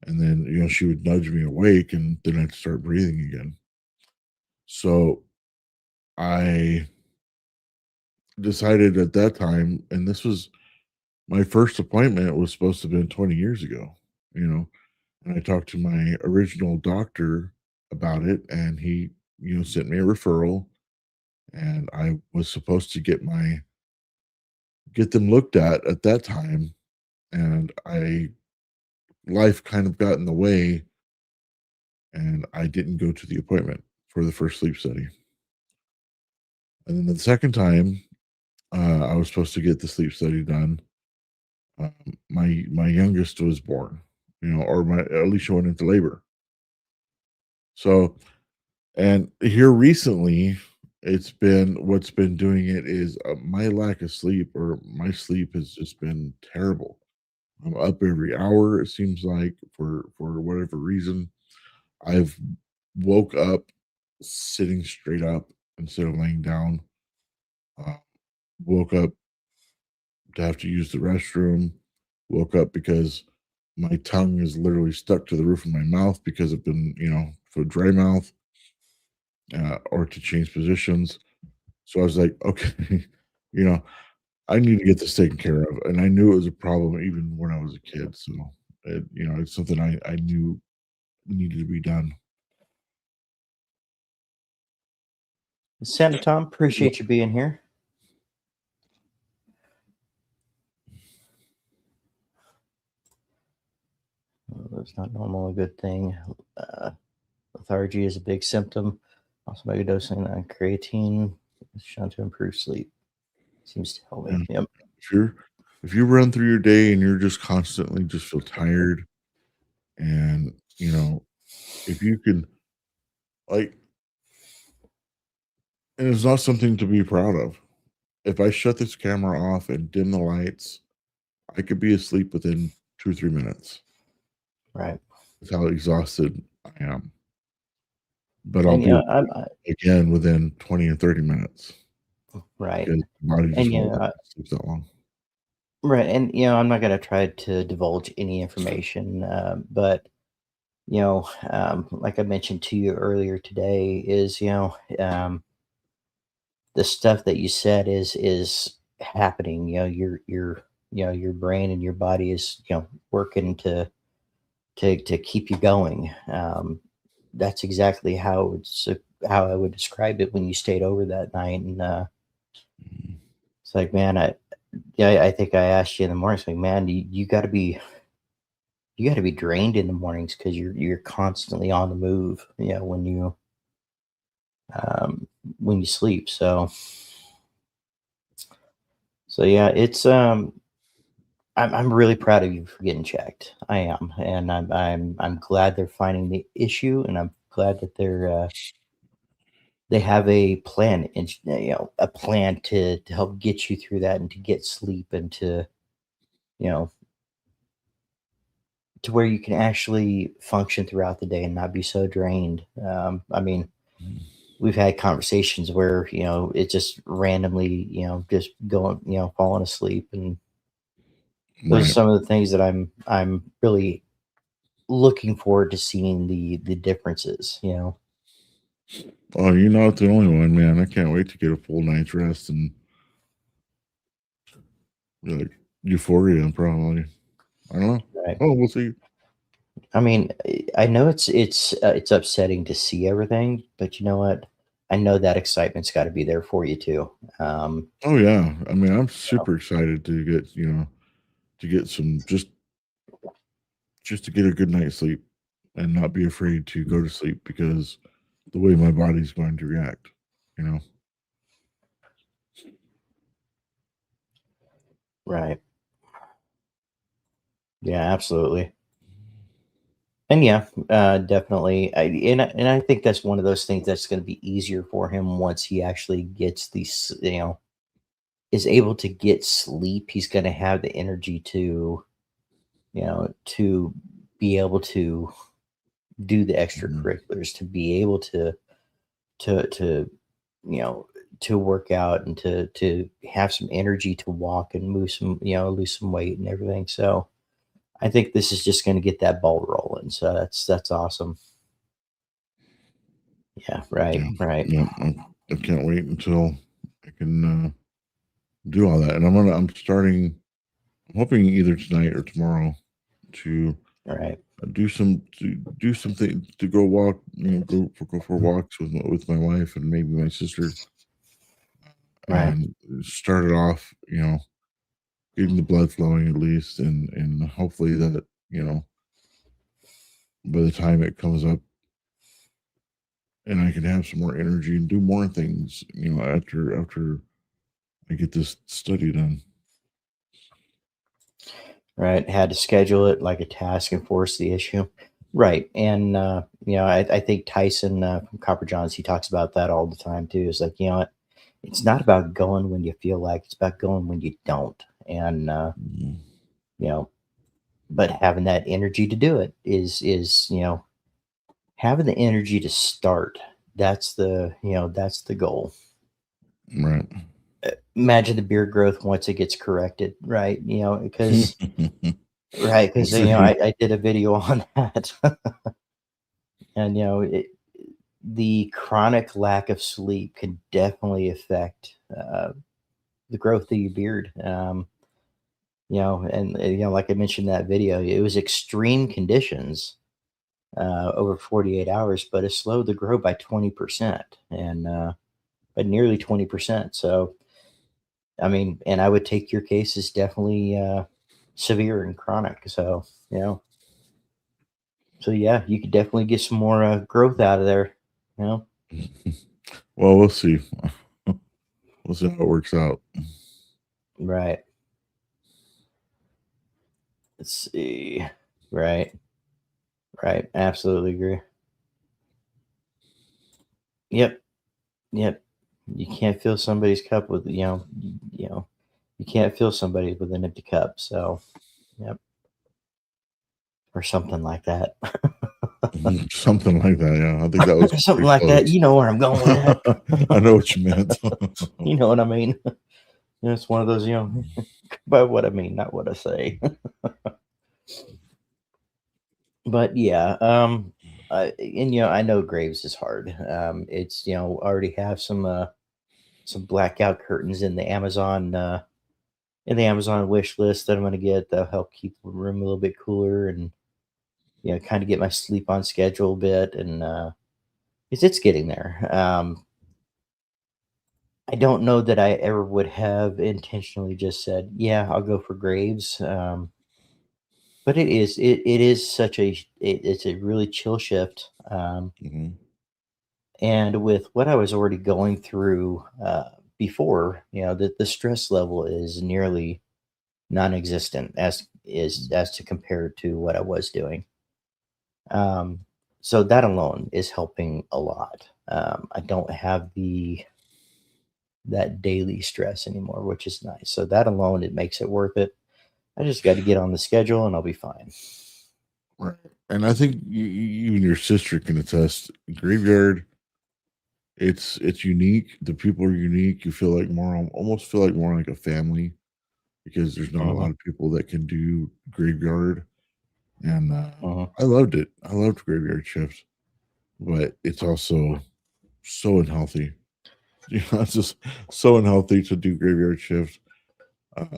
And then, she would nudge me awake and then I'd start breathing again. So I decided at that time, and this was my first appointment was supposed to have been 20 years ago, you know, and I talked to my original doctor about it and he, sent me a referral and I was supposed to get them looked at that time, and I life kind of got in the way, and I didn't go to the appointment for the first sleep study. And then the second time, I was supposed to get the sleep study done. My youngest was born, or my Alicia went into labor. So, and here recently, it's been what's been doing it is my lack of sleep, or my sleep has just been terrible. I'm up every hour, it seems like, for whatever reason. I've woke up sitting straight up instead of laying down. Uh, woke up to have to use the restroom. Woke up because my tongue is literally stuck to the roof of my mouth because I've been, for dry mouth, or to change positions. So I was like, okay, you know, I need to get this taken care of. And I knew it was a problem even when I was a kid. So, it's something I knew needed to be done. Santa Tom, appreciate you being here. Well, that's not normal, a good thing. Uh, Lethargy is a big symptom. Also, microdosing on creatine is shown to improve sleep. Seems to help me. And Yep. if you're if you run through your day and you're just constantly just feel tired, and if you can, like, and it's not something to be proud of. If I shut this camera off and dim the lights, I could be asleep within 2 or 3 minutes. Right. That's how exhausted I am. But I'll And be yeah, awake again within 20 or 30 minutes right. because the body And just won't yeah, let me sleep that long. right. And I'm not gonna try to divulge any information, but like I mentioned to you earlier today, is the stuff that you said is happening. Your brain and your body is working to keep you going. That's exactly how I would describe it when you stayed over that night. And Mhm. it's like, man, I think I asked you in the morning. It's like, man, you got to be drained in the mornings because you're constantly on the move. Um, when you sleep. So yeah, I'm really proud of you for getting checked. I am, and I'm glad they're finding the issue, and I'm glad that they have a plan, and a plan to help get you through that and to get sleep and to you know to where you can actually function throughout the day and not be so drained. I mean, we've had conversations where it just randomly just going falling asleep, and those are Right. some of the things that I'm really looking forward to seeing the differences. Oh, you're not the only one, man. I can't wait to get a full night's rest and like euphoria, probably. I don't know. Right. Oh, we'll see. I mean, I know it's upsetting to see everything, but you know what? I know that excitement's got to be there for you too. Oh yeah. I mean, I'm You know, super excited to get, to get some just to get a good night's sleep and not be afraid to go to sleep because the way my body's going to react, you know. right. Yeah, absolutely. And yeah, definitely. And I think that's one of those things that's going to be easier for him once he actually gets these, is able to get sleep. He's going to have the energy to be able to do the Mhm. extracurriculars, to be able to, you know, to work out and to have some energy to walk and move some, lose some weight and everything. So I think this is just going to get that ball rolling. So that's awesome. Yeah, right, Yeah, right, yeah. I can't wait until I can do all that. And I'm starting. I'm hoping either tonight or tomorrow to right, do something to go walk. Go for walks with my wife and maybe my sister, right. and start it off. Getting the blood flowing at least, and hopefully that by the time it comes up and I can have some more energy and do more things. After I get this study done. Right. Had to schedule it like a task and force the issue. Right. And, I think Tyson from Copper Johns, he talks about that all the time too. It's like, what? It's not about going when you feel like, it's about going when you don't. And, Mhm. you know, but having that energy to do it is, having the energy to start. That's the goal. Right. Imagine the beard growth once it gets corrected. Right. Because, right. We'll Because, see. I did a video on that. And the chronic lack of sleep can definitely affect the growth of your beard. And like I mentioned in that video, it was extreme conditions over 48 hours, but it slowed the growth by 20% and by nearly 20%. So, I mean, and I would take your case as definitely severe and chronic. So, yeah, you could definitely get some more growth out of there. You know, Well, we'll see. We'll see how it works out. right. Let's see. Right. Right. Absolutely agree. Yep. Yep. You can't fill somebody's cup with, you can't fill somebody with an empty cup. So, yep. Or something like that. Something like that. Yeah, I think that was Something pretty like that. close. You know where I'm going with that. I know what you meant. You know what I mean? It's one of those, by what I mean, not what I say. But yeah, and I know Graves is hard. It's already have some blackout curtains in the Amazon wish list that I'm going to get that'll help keep the room a little bit cooler and kind of get my sleep on schedule a bit and 'cause it's getting there. I don't know that I ever would have intentionally just said, "Yeah, I'll go for Graves." But it is it's a really chill shift. Mhm. And with what I was already going through before, the stress level is nearly non-existent as to compare to what I was doing. Um, so that alone is helping a lot. I don't have the that daily stress anymore, which is nice. So that alone, it makes it worth it. I just got to get on the schedule and I'll be fine. Right. And I think you and your sister can attest. Graveyard, it's unique. The people are unique. You feel like almost feel like more like a family because there's not a Hmm. lot of people that can do graveyard. And Hmm. I loved it. I loved graveyard shift, but it's also so unhealthy. It's just so unhealthy to do graveyard shift.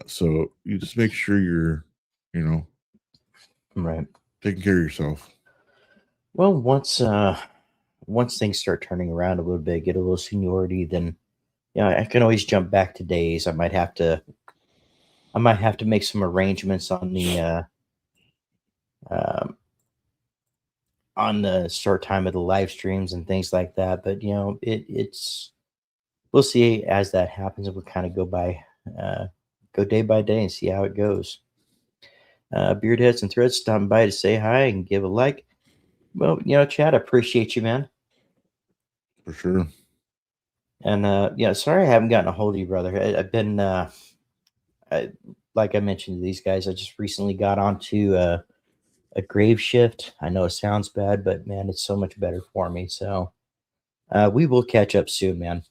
So you just make sure you're, you know, Right. taking care of yourself. Well, once things start turning around a little bit, get a little seniority, then I can always jump back to days. I might have to make some arrangements um, on the start time of the live streams and things like that. But it's we'll see as that happens, and we'll kind of go day by day and see how it goes. Beardheads and Threads stopping by to say hi and give a like. Well, Chad, I appreciate you, man. For sure. And yeah, sorry I haven't gotten a hold of you, brother. I've been I, like I mentioned to these guys, I just recently got onto a grave shift. I know it sounds bad, but man, it's so much better for me. So we will catch up soon, man.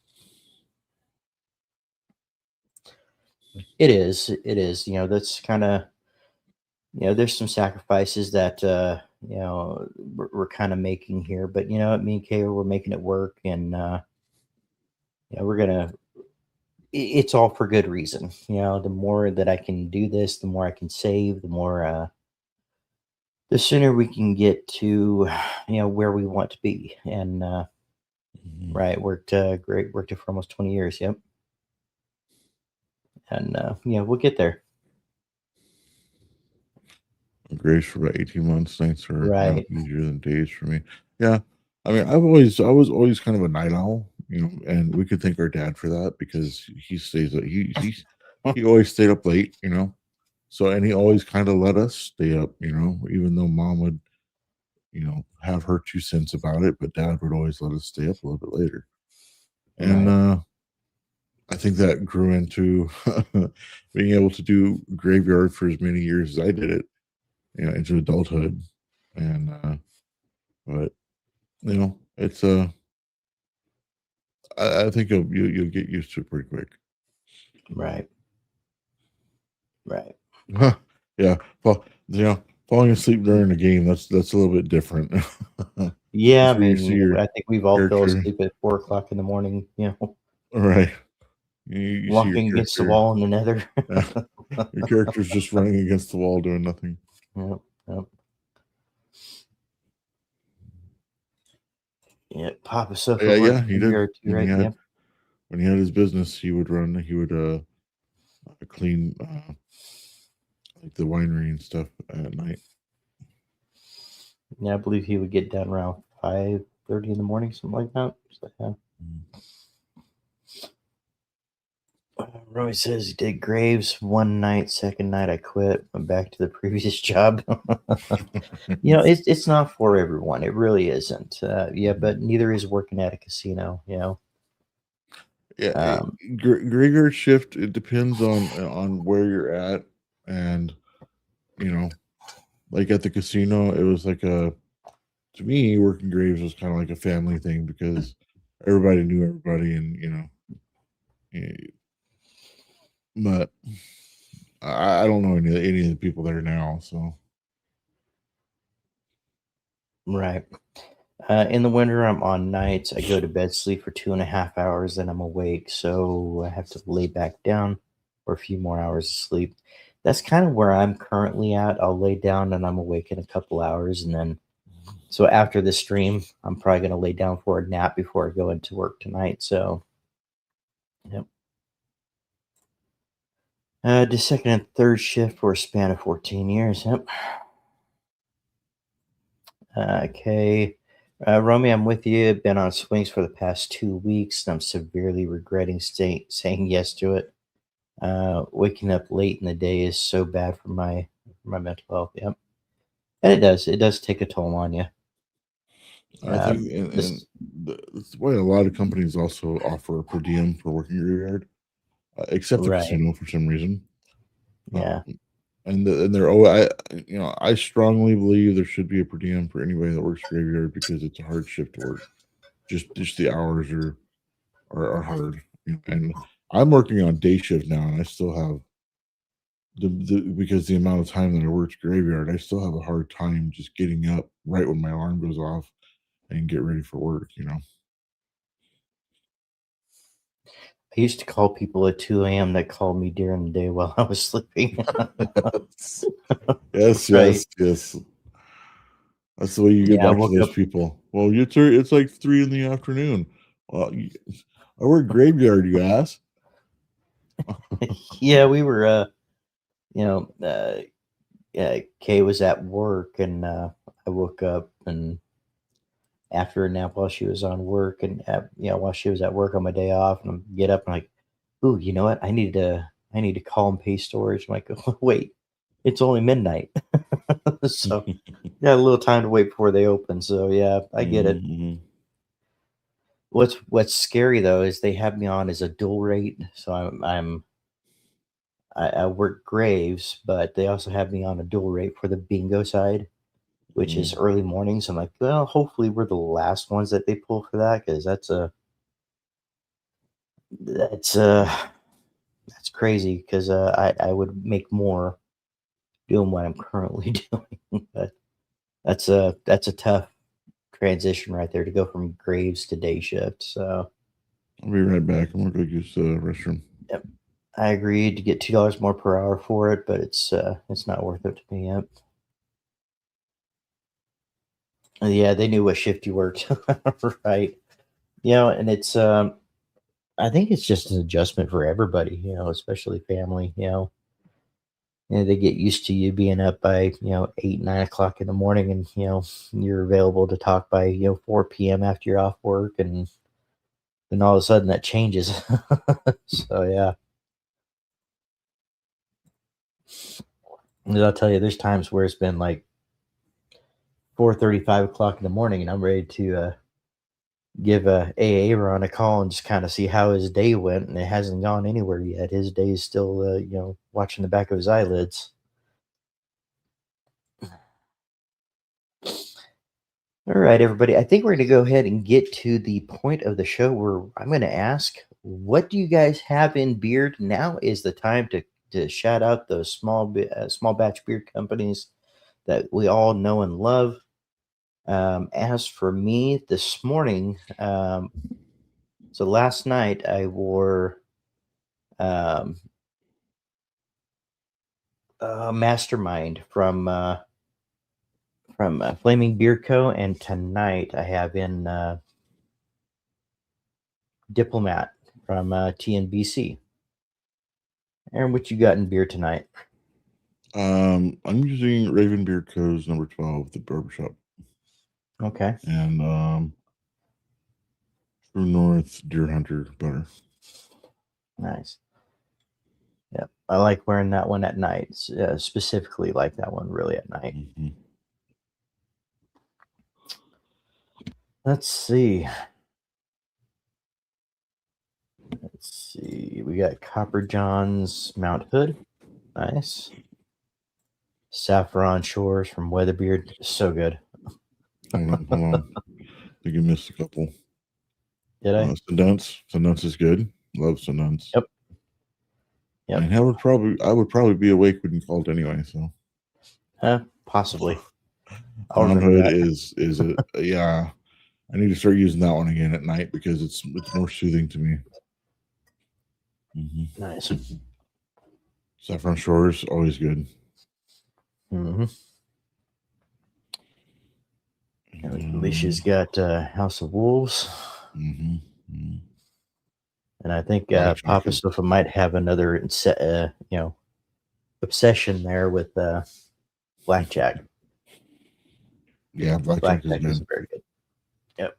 It is. It is. That's kind of, there's some sacrifices that, we're kind of making here, but me and Kayla, we're making it work, and we're gonna. It's all for good reason. The more that I can do this, the more I can save, the sooner we can get to, where we want to be. And Mhm. right, worked it for almost 20 years. Yep, and we'll get there. Grace for about 18 months. Nights are Right, easier than days for me. Yeah. I mean, I was always kind of a night owl, and we could thank our dad for that because he stays up. He always stayed up late, So, and he always kind of let us stay up, even though mom would, have her 2 cents about it, but dad would always let us stay up a little bit later. And right, I think that grew into being able to do graveyard for as many years as I did it, into adulthood. And but it's I think you'll get used to it pretty quick. right, right. Yeah, falling asleep during a game, that's a little bit different. Yeah, I That's where you mean, see your I think we've all fell character. asleep at 4 o'clock in the morning. Right. You see your Walking against the character. wall in the nether. Yeah, your character's just running against the wall doing nothing. Yep, yep, yep. Papa Yeah, Sofa worked yeah, he did. graveyard too, right? Yep. When he had his business, he would clean like the winery and stuff at night. Yeah, I believe he would get done around 5:30 in the morning, something like that. So, yeah. Roy says he did graves one night, second night I quit, went back to the previous job. It's not for everyone. It really isn't. Yeah, but neither is working at a casino. Yeah, Um, graveyard shift. It depends on where you're at, and you know, like at the casino, it was like a to me working graves was kind of like a family thing because everybody knew everybody, and eh, but I don't know any of the people there now, so right. In the winter, I'm on nights. I go to bed, sleep for 2.5 hours, then I'm awake. So I have to lay back down for a few more hours of sleep. That's kind of where I'm currently at. I'll lay down and I'm awake in a couple hours. And then, so after the stream, I'm probably going to lay down for a nap before I go into work tonight. So, yep. The second and third shift for a span of 14 years. Yep. Okay. Romy, I'm with you. Been on swings for the past 2 weeks, and I'm severely regretting saying yes to it. Waking up late in the day is so bad for my mental health. Yep, and it does take a toll on you. I think and This that's why a lot of companies also offer a per diem for working graveyard, except the right, casino for some reason. yeah, And they're oh I strongly believe there should be a per diem for anybody that works graveyard because it's a hard shift to work. Just the hours are hard. And I'm working on day shift now, and I still have because the amount of time that I worked graveyard, I still have a hard time just getting up right when my alarm goes off and get ready for work. I used to call people at 2 a.m. that called me during the day while I was sleeping. Yes, yes, Right? yes, yes. That's the way you get Yeah, I back to woke those up. people. Well, it's like 3 in the afternoon. Well, I work graveyard, you ass. Yeah, we were. You know, yeah, Kay was at work, and I woke up and after a nap while she was on work, and while she was at work on my day off, and I get up and like, ooh, you know what? I need to call and pay storage. I'm like, oh, wait, it's only midnight, so got a little time to wait before they open. So yeah, I get it. Mhm. What's scary though is they have me on as a dual rate, so I work graves, but they also have me on a dual rate for the bingo side, which is Mhm. early mornings. I'm like, well, hopefully we're the last ones that they pull for that because that's crazy because I would make more doing what I'm currently doing. But that's a tough transition right there to go from graves to day shift. So I'll be right back. I'm gonna go use the restroom. yep, I agreed to get $2 more per hour for it, but it's not worth it to me. Yep. Yeah, they knew what shift you worked, right? And it's I think it's just an adjustment for everybody. Especially family. They get used to you being up by 8, 9 o'clock in the morning, and you're available to talk by 4 p.m. after you're off work, and then all of a sudden that changes. So yeah, and I'll tell you, there's times where it's been like 4:30, 5 o'clock in the morning, and I'm ready to give A-Aron a call and just kind of see how his day went, and it hasn't gone anywhere yet. His day is still watching the back of his eyelids. All right, everybody. I think we're going to go ahead and get to the point of the show where I'm going to ask, what do you guys have in beard? Now is the time to shout out those small batch beer companies that we all know and love. As for me, this morning, so last night I wore um, Mastermind from Flaming Beer Co. And tonight I have in Diplomat from TNBC. Aaron, what you got in beer tonight? I'm using Raven Beard Co's number 12, the barbershop, Okay, and True North Deer Hunter butter. nice. Yep, I like wearing that one at night. Specifically, like that one really at night. Mm-hmm. Let's see. We got Copper John's Mount Hood. Nice. Saffron Shores from Weatherbeard. So good. Hold on. I think you missed a couple. Did I? Sundance is good. Love Sundance. Yep. Yep. And I would probably be awake when you called anyway. So Possibly. I'll Mount remember Hood that. is a yeah. I need to start using that one again at night because it's more soothing to me. Mm-hmm. Nice. Saffron Shores always good. Mm-hmm. Alicia's got House of Wolves. Mm-hmm. Mm-hmm. And I think Blackjack Papa is- Sofa might have another, obsession there with blackjack. Yeah, Blackjack is Blackjack is good. very good. Yep.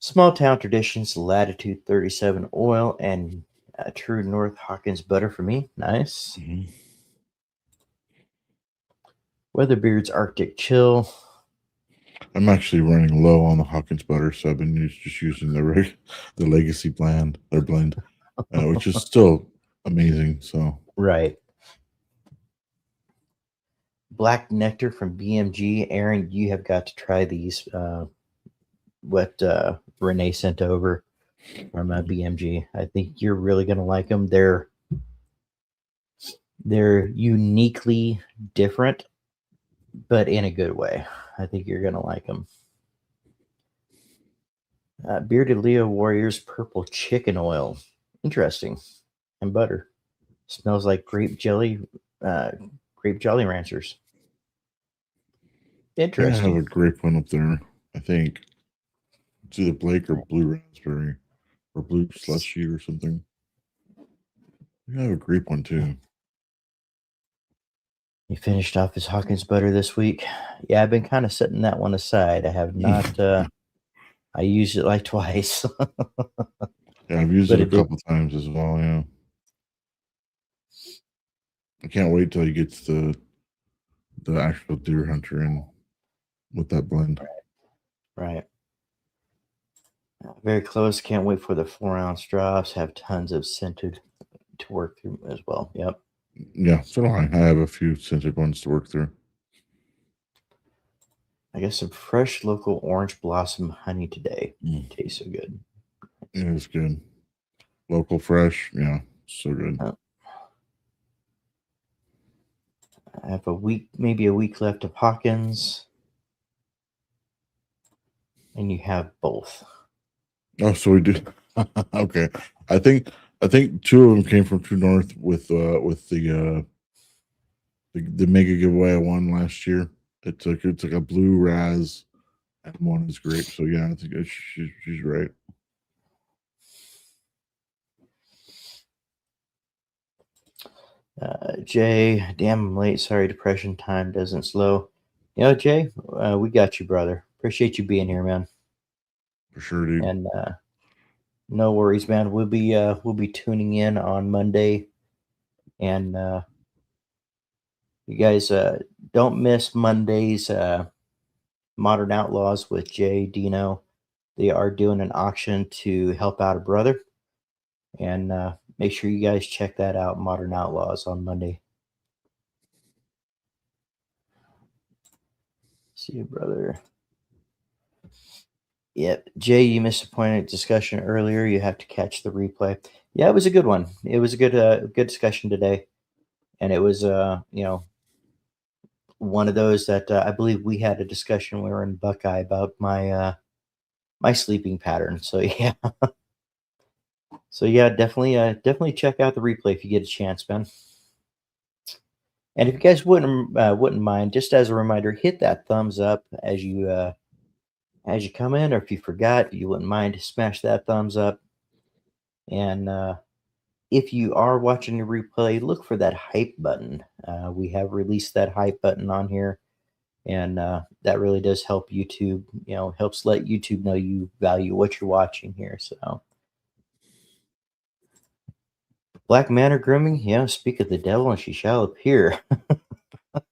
Small Town Traditions, Latitude 37 oil, and True North Hawkins butter for me. Nice. Mm-hmm. Weatherbeard's Arctic Chill. I'm actually running low on the Hawkins butter, so I've been just using the Legacy blend, which is still amazing. So Right. Black Nectar from BMG. Aaron, you have got to try these. What Renee sent over from BMG. I think you're really going to like them. They're uniquely different, but in a good way. I think you're going to like them. Bearded Leo Warriors Purple Chicken Oil. Interesting. And butter. Smells like grape Jolly Ranchers. I have a Interesting. grape one up there. I think it's either Blake or Blue Raspberry or Blue Slushy or something. I have a grape one too. He finished off his Hawkins butter this week. Yeah, I've been kind of setting that one aside. I have not. I used it like twice. Yeah, I've used But it a it did. couple times as well. Yeah, I can't wait till he gets the actual Deer Hunter in with that blend. Right. Very close. Can't wait for the 4-ounce drops. Have tons of scented to work through as well. Yep. Yeah, so do I. I have a few scented ones to work through. I got some fresh local orange blossom honey today. Mm. Tastes so good. It is good. Local fresh. Yeah. So good. I have maybe a week left of Hawkins, and you have both. Oh, so we do. Okay. I think two of them came from True North with the mega giveaway I won last year. It's like a blue raz and one is grape. So yeah, I think she's right. Jay, damn, I'm late. Sorry, depression time doesn't slow. Jay, we got you, brother. Appreciate you being here, man. For sure, dude. And no worries, man. We'll be tuning in on Monday, and you guys don't miss Monday's Modern Outlaws with Jay Dino. They are doing an auction to help out a brother, and make sure you guys check that out. Modern Outlaws on Monday. See you, brother. Yep, Jay, you missed a point of discussion earlier. You have to catch the replay. Yeah, it was a good one. It was a good discussion today, and it was one of those that I believe we had a discussion. We were in Buckeye about my sleeping pattern. So yeah, definitely check out the replay if you get a chance, man. And if you guys wouldn't mind, just as a reminder, hit that thumbs up as you come in, or if you forgot, you wouldn't mind, smash that thumbs up. And if you are watching the replay, look for that hype button. We have released that hype button on here, and that really does help YouTube. Helps let YouTube know you value what you're watching here. So, Black Manor grooming, yeah. Speak of the devil, and she shall appear.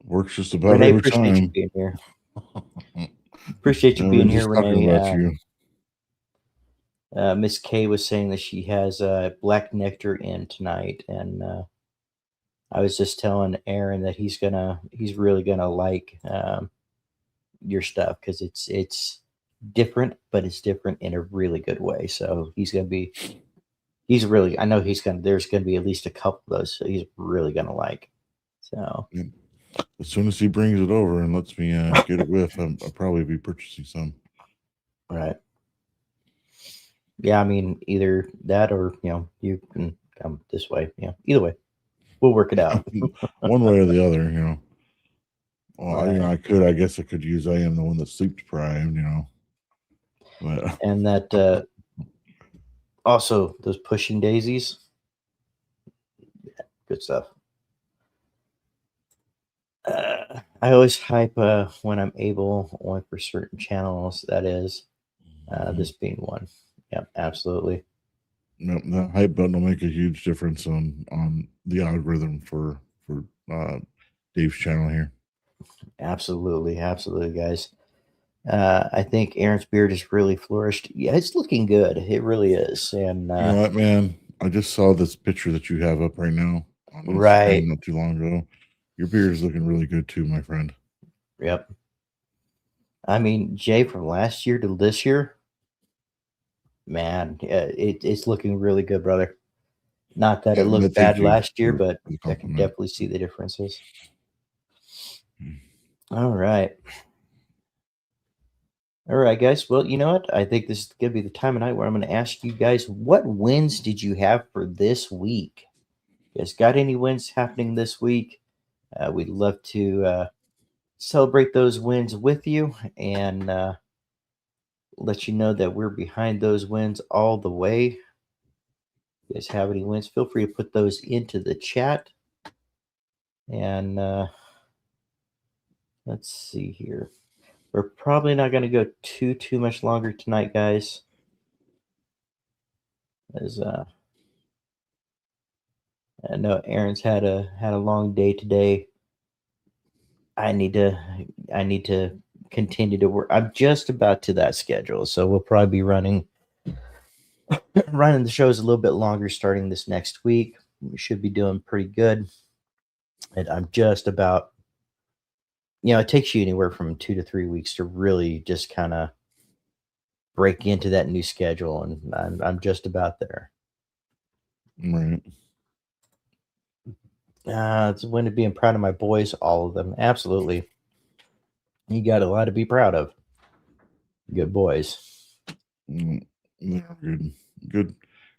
Works just about Renee, every appreciate you time. being here. Appreciate you We're being here, just talking Renee. about you. Miss K was saying that she has black nectar in tonight, and I was just telling Aaron that he's really gonna like your stuff because it's different, but it's different in a really good way. So I know there's gonna be at least a couple of those. So he's really gonna like. So Yeah. As soon as he brings it over and lets me get a whiff, I'll probably be purchasing some. right. Yeah, I mean, either that or you can come this way. Either way, we'll work it out. One way or the other. Well, Right. I guess I could use I am the one that sleeps primed, but And that also those pushing daisies, good stuff. I always hype when I'm able, only for certain channels. That is, this being one. Yep, absolutely. Yep, the hype button will make a huge difference on the algorithm for Dave's channel here. Absolutely, absolutely, guys. I think Aaron's beard has really flourished. Yeah, it's looking good. It really is. And You know what, man? I just saw this picture that you have up right now on right. Instagram not too long ago. Your beard is looking really good too, my friend. Yep. I mean, Jay, from last year to this year, man, it's looking really good, brother. Not that Yeah, it looked thank bad you last year, for but the I can compliment. definitely see the differences. All right. All right, guys. Well, you know what? I think this is going to be the time of night where I'm going to ask you guys, what wins did you have for this week? You guys got any wins happening this week? We'd love to celebrate those wins with you and let you know that we're behind those wins all the way. You guys have any wins? Feel free to put those into the chat. And let's see here. We're probably not going to go too much longer tonight, guys. As I know Aaron's had a long day today. I need to continue to work. I'm just about to that schedule, so we'll probably be running the shows a little bit longer starting this next week. We should be doing pretty good. And I'm just about, it takes you anywhere from 2 to 3 weeks to really just kind of break into that new schedule, and I'm just about there. Right. It's a win to being proud of my boys, all of them. Absolutely. You got a lot to be proud of. Good boys. They're good.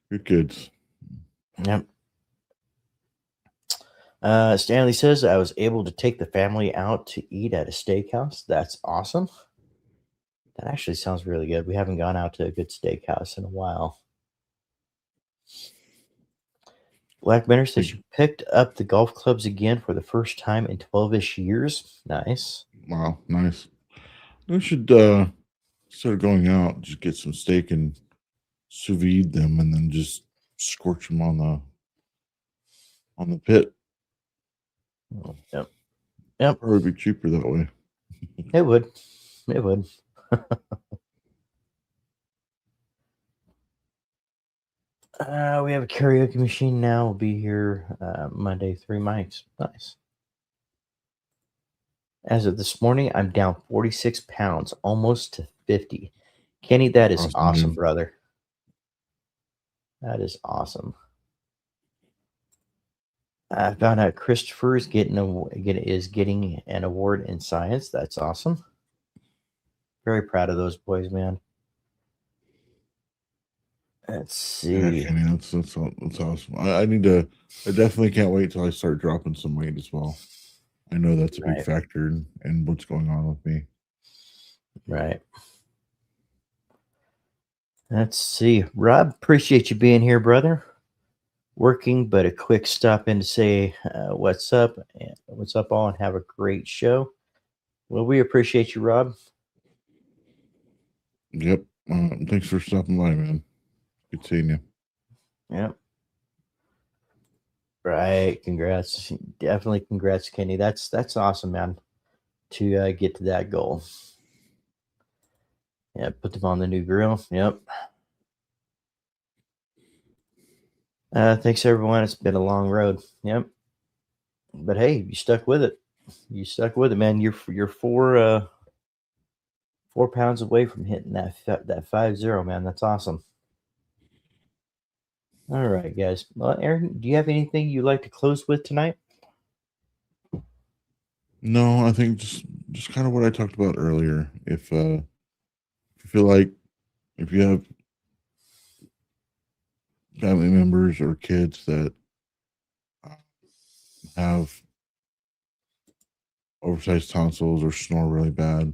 Good kids. Yep. Stanley says I was able to take the family out to eat at a steakhouse. That's awesome. That actually sounds really good. We haven't gone out to a good steakhouse in a while. Black Banner says you picked up the golf clubs again for the first time in 12-ish years. Nice. Wow, nice. We should instead of going out, just get some steak and sous vide them, and then just scorch them on the pit. Yep. Yep. Probably be cheaper that way. It would. It would. We have a karaoke machine now. We'll be here Monday, 3 mics. Nice. As of this morning, I'm down 46 pounds, almost to 50. Kenny, that is awesome, Dude. brother. That is awesome. I found out Christopher is getting an award in science. That's awesome. Very proud of those boys, man. Let's Yeah, see. Kenny, that's awesome. I definitely can't wait till I start dropping some weight as well. I know that's a big Right. factor in what's going on with me. Right. Let's see. Rob, appreciate you being here, brother. Working, but a quick stop in to say what's up, all, and have a great show. Well, we appreciate you, Rob. Yep. Thanks for stopping by, man. Good seeing you. Yep. Right. Congrats. Definitely congrats, Kenny. That's awesome, man. To get to that goal. Yeah, put them on the new grill. Yep. Thanks everyone. It's been a long road. Yep. But hey, you stuck with it. You stuck with it, man. You're 4 pounds away from hitting that 5-0, man. That's awesome. All right, guys. Well, Aaron, do you have anything you'd like to close with tonight? No, I think just kind of what I talked about earlier. If you feel like if you have family members or kids that have oversized tonsils or snore really bad,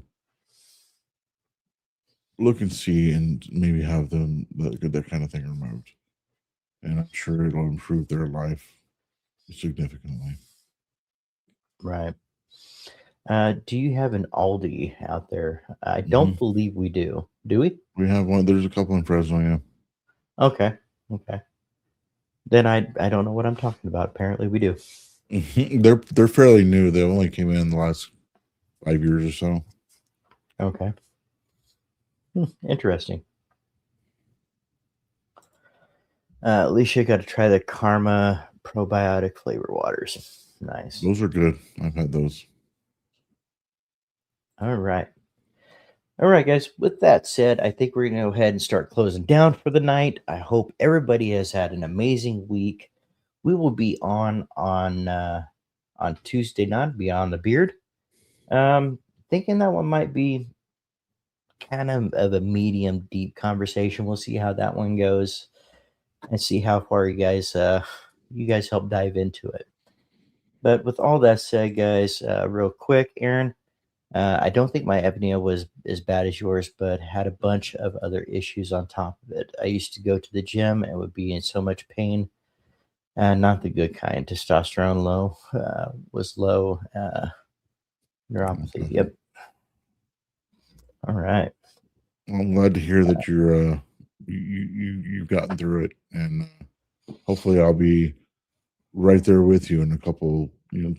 look and see and maybe have them that kind of thing removed. And I'm sure it'll improve their life significantly. Right. Do you have an Aldi out there? I don't Mhm. believe we do. Do we? We have one. There's a couple in Fresno. Yeah. Okay. Okay. Then I don't know what I'm talking about. Apparently we do. They're fairly new. They only came in the last 5 years or so. Okay. Interesting. Alicia got to try the Karma probiotic flavor waters. Nice. Those are good. I've had those. All right. All right, guys. With that said, I think we're going to go ahead and start closing down for the night. I hope everybody has had an amazing week. We will be on Tuesday night, Beyond the Beard. Thinking that one might be kind of a medium deep conversation. We'll see how that one goes and see how far you guys help dive into it. But with all that said, guys, real quick, Aaron, I don't think my apnea was as bad as yours, but had a bunch of other issues on top of it. I used to go to the gym and would be in so much pain, and not the good kind. Testosterone was low. Neuropathy. Okay. Yep. All right. Well, I'm glad to hear that you've gotten through it, and hopefully I'll be right there with you in a couple, in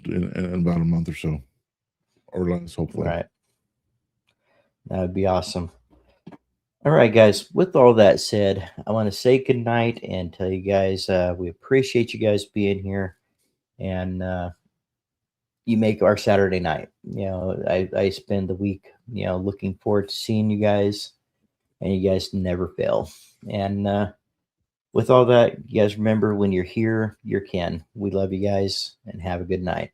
about a month or so, or less, hopefully. Right. That would be awesome. All right, guys. With all that said, I want to say good night and tell you guys we appreciate you guys being here, and you make our Saturday night. I spend the week, looking forward to seeing you guys, and you guys never fail. And with all that, you guys remember, when you're here, you're kin. We love you guys, and have a good night.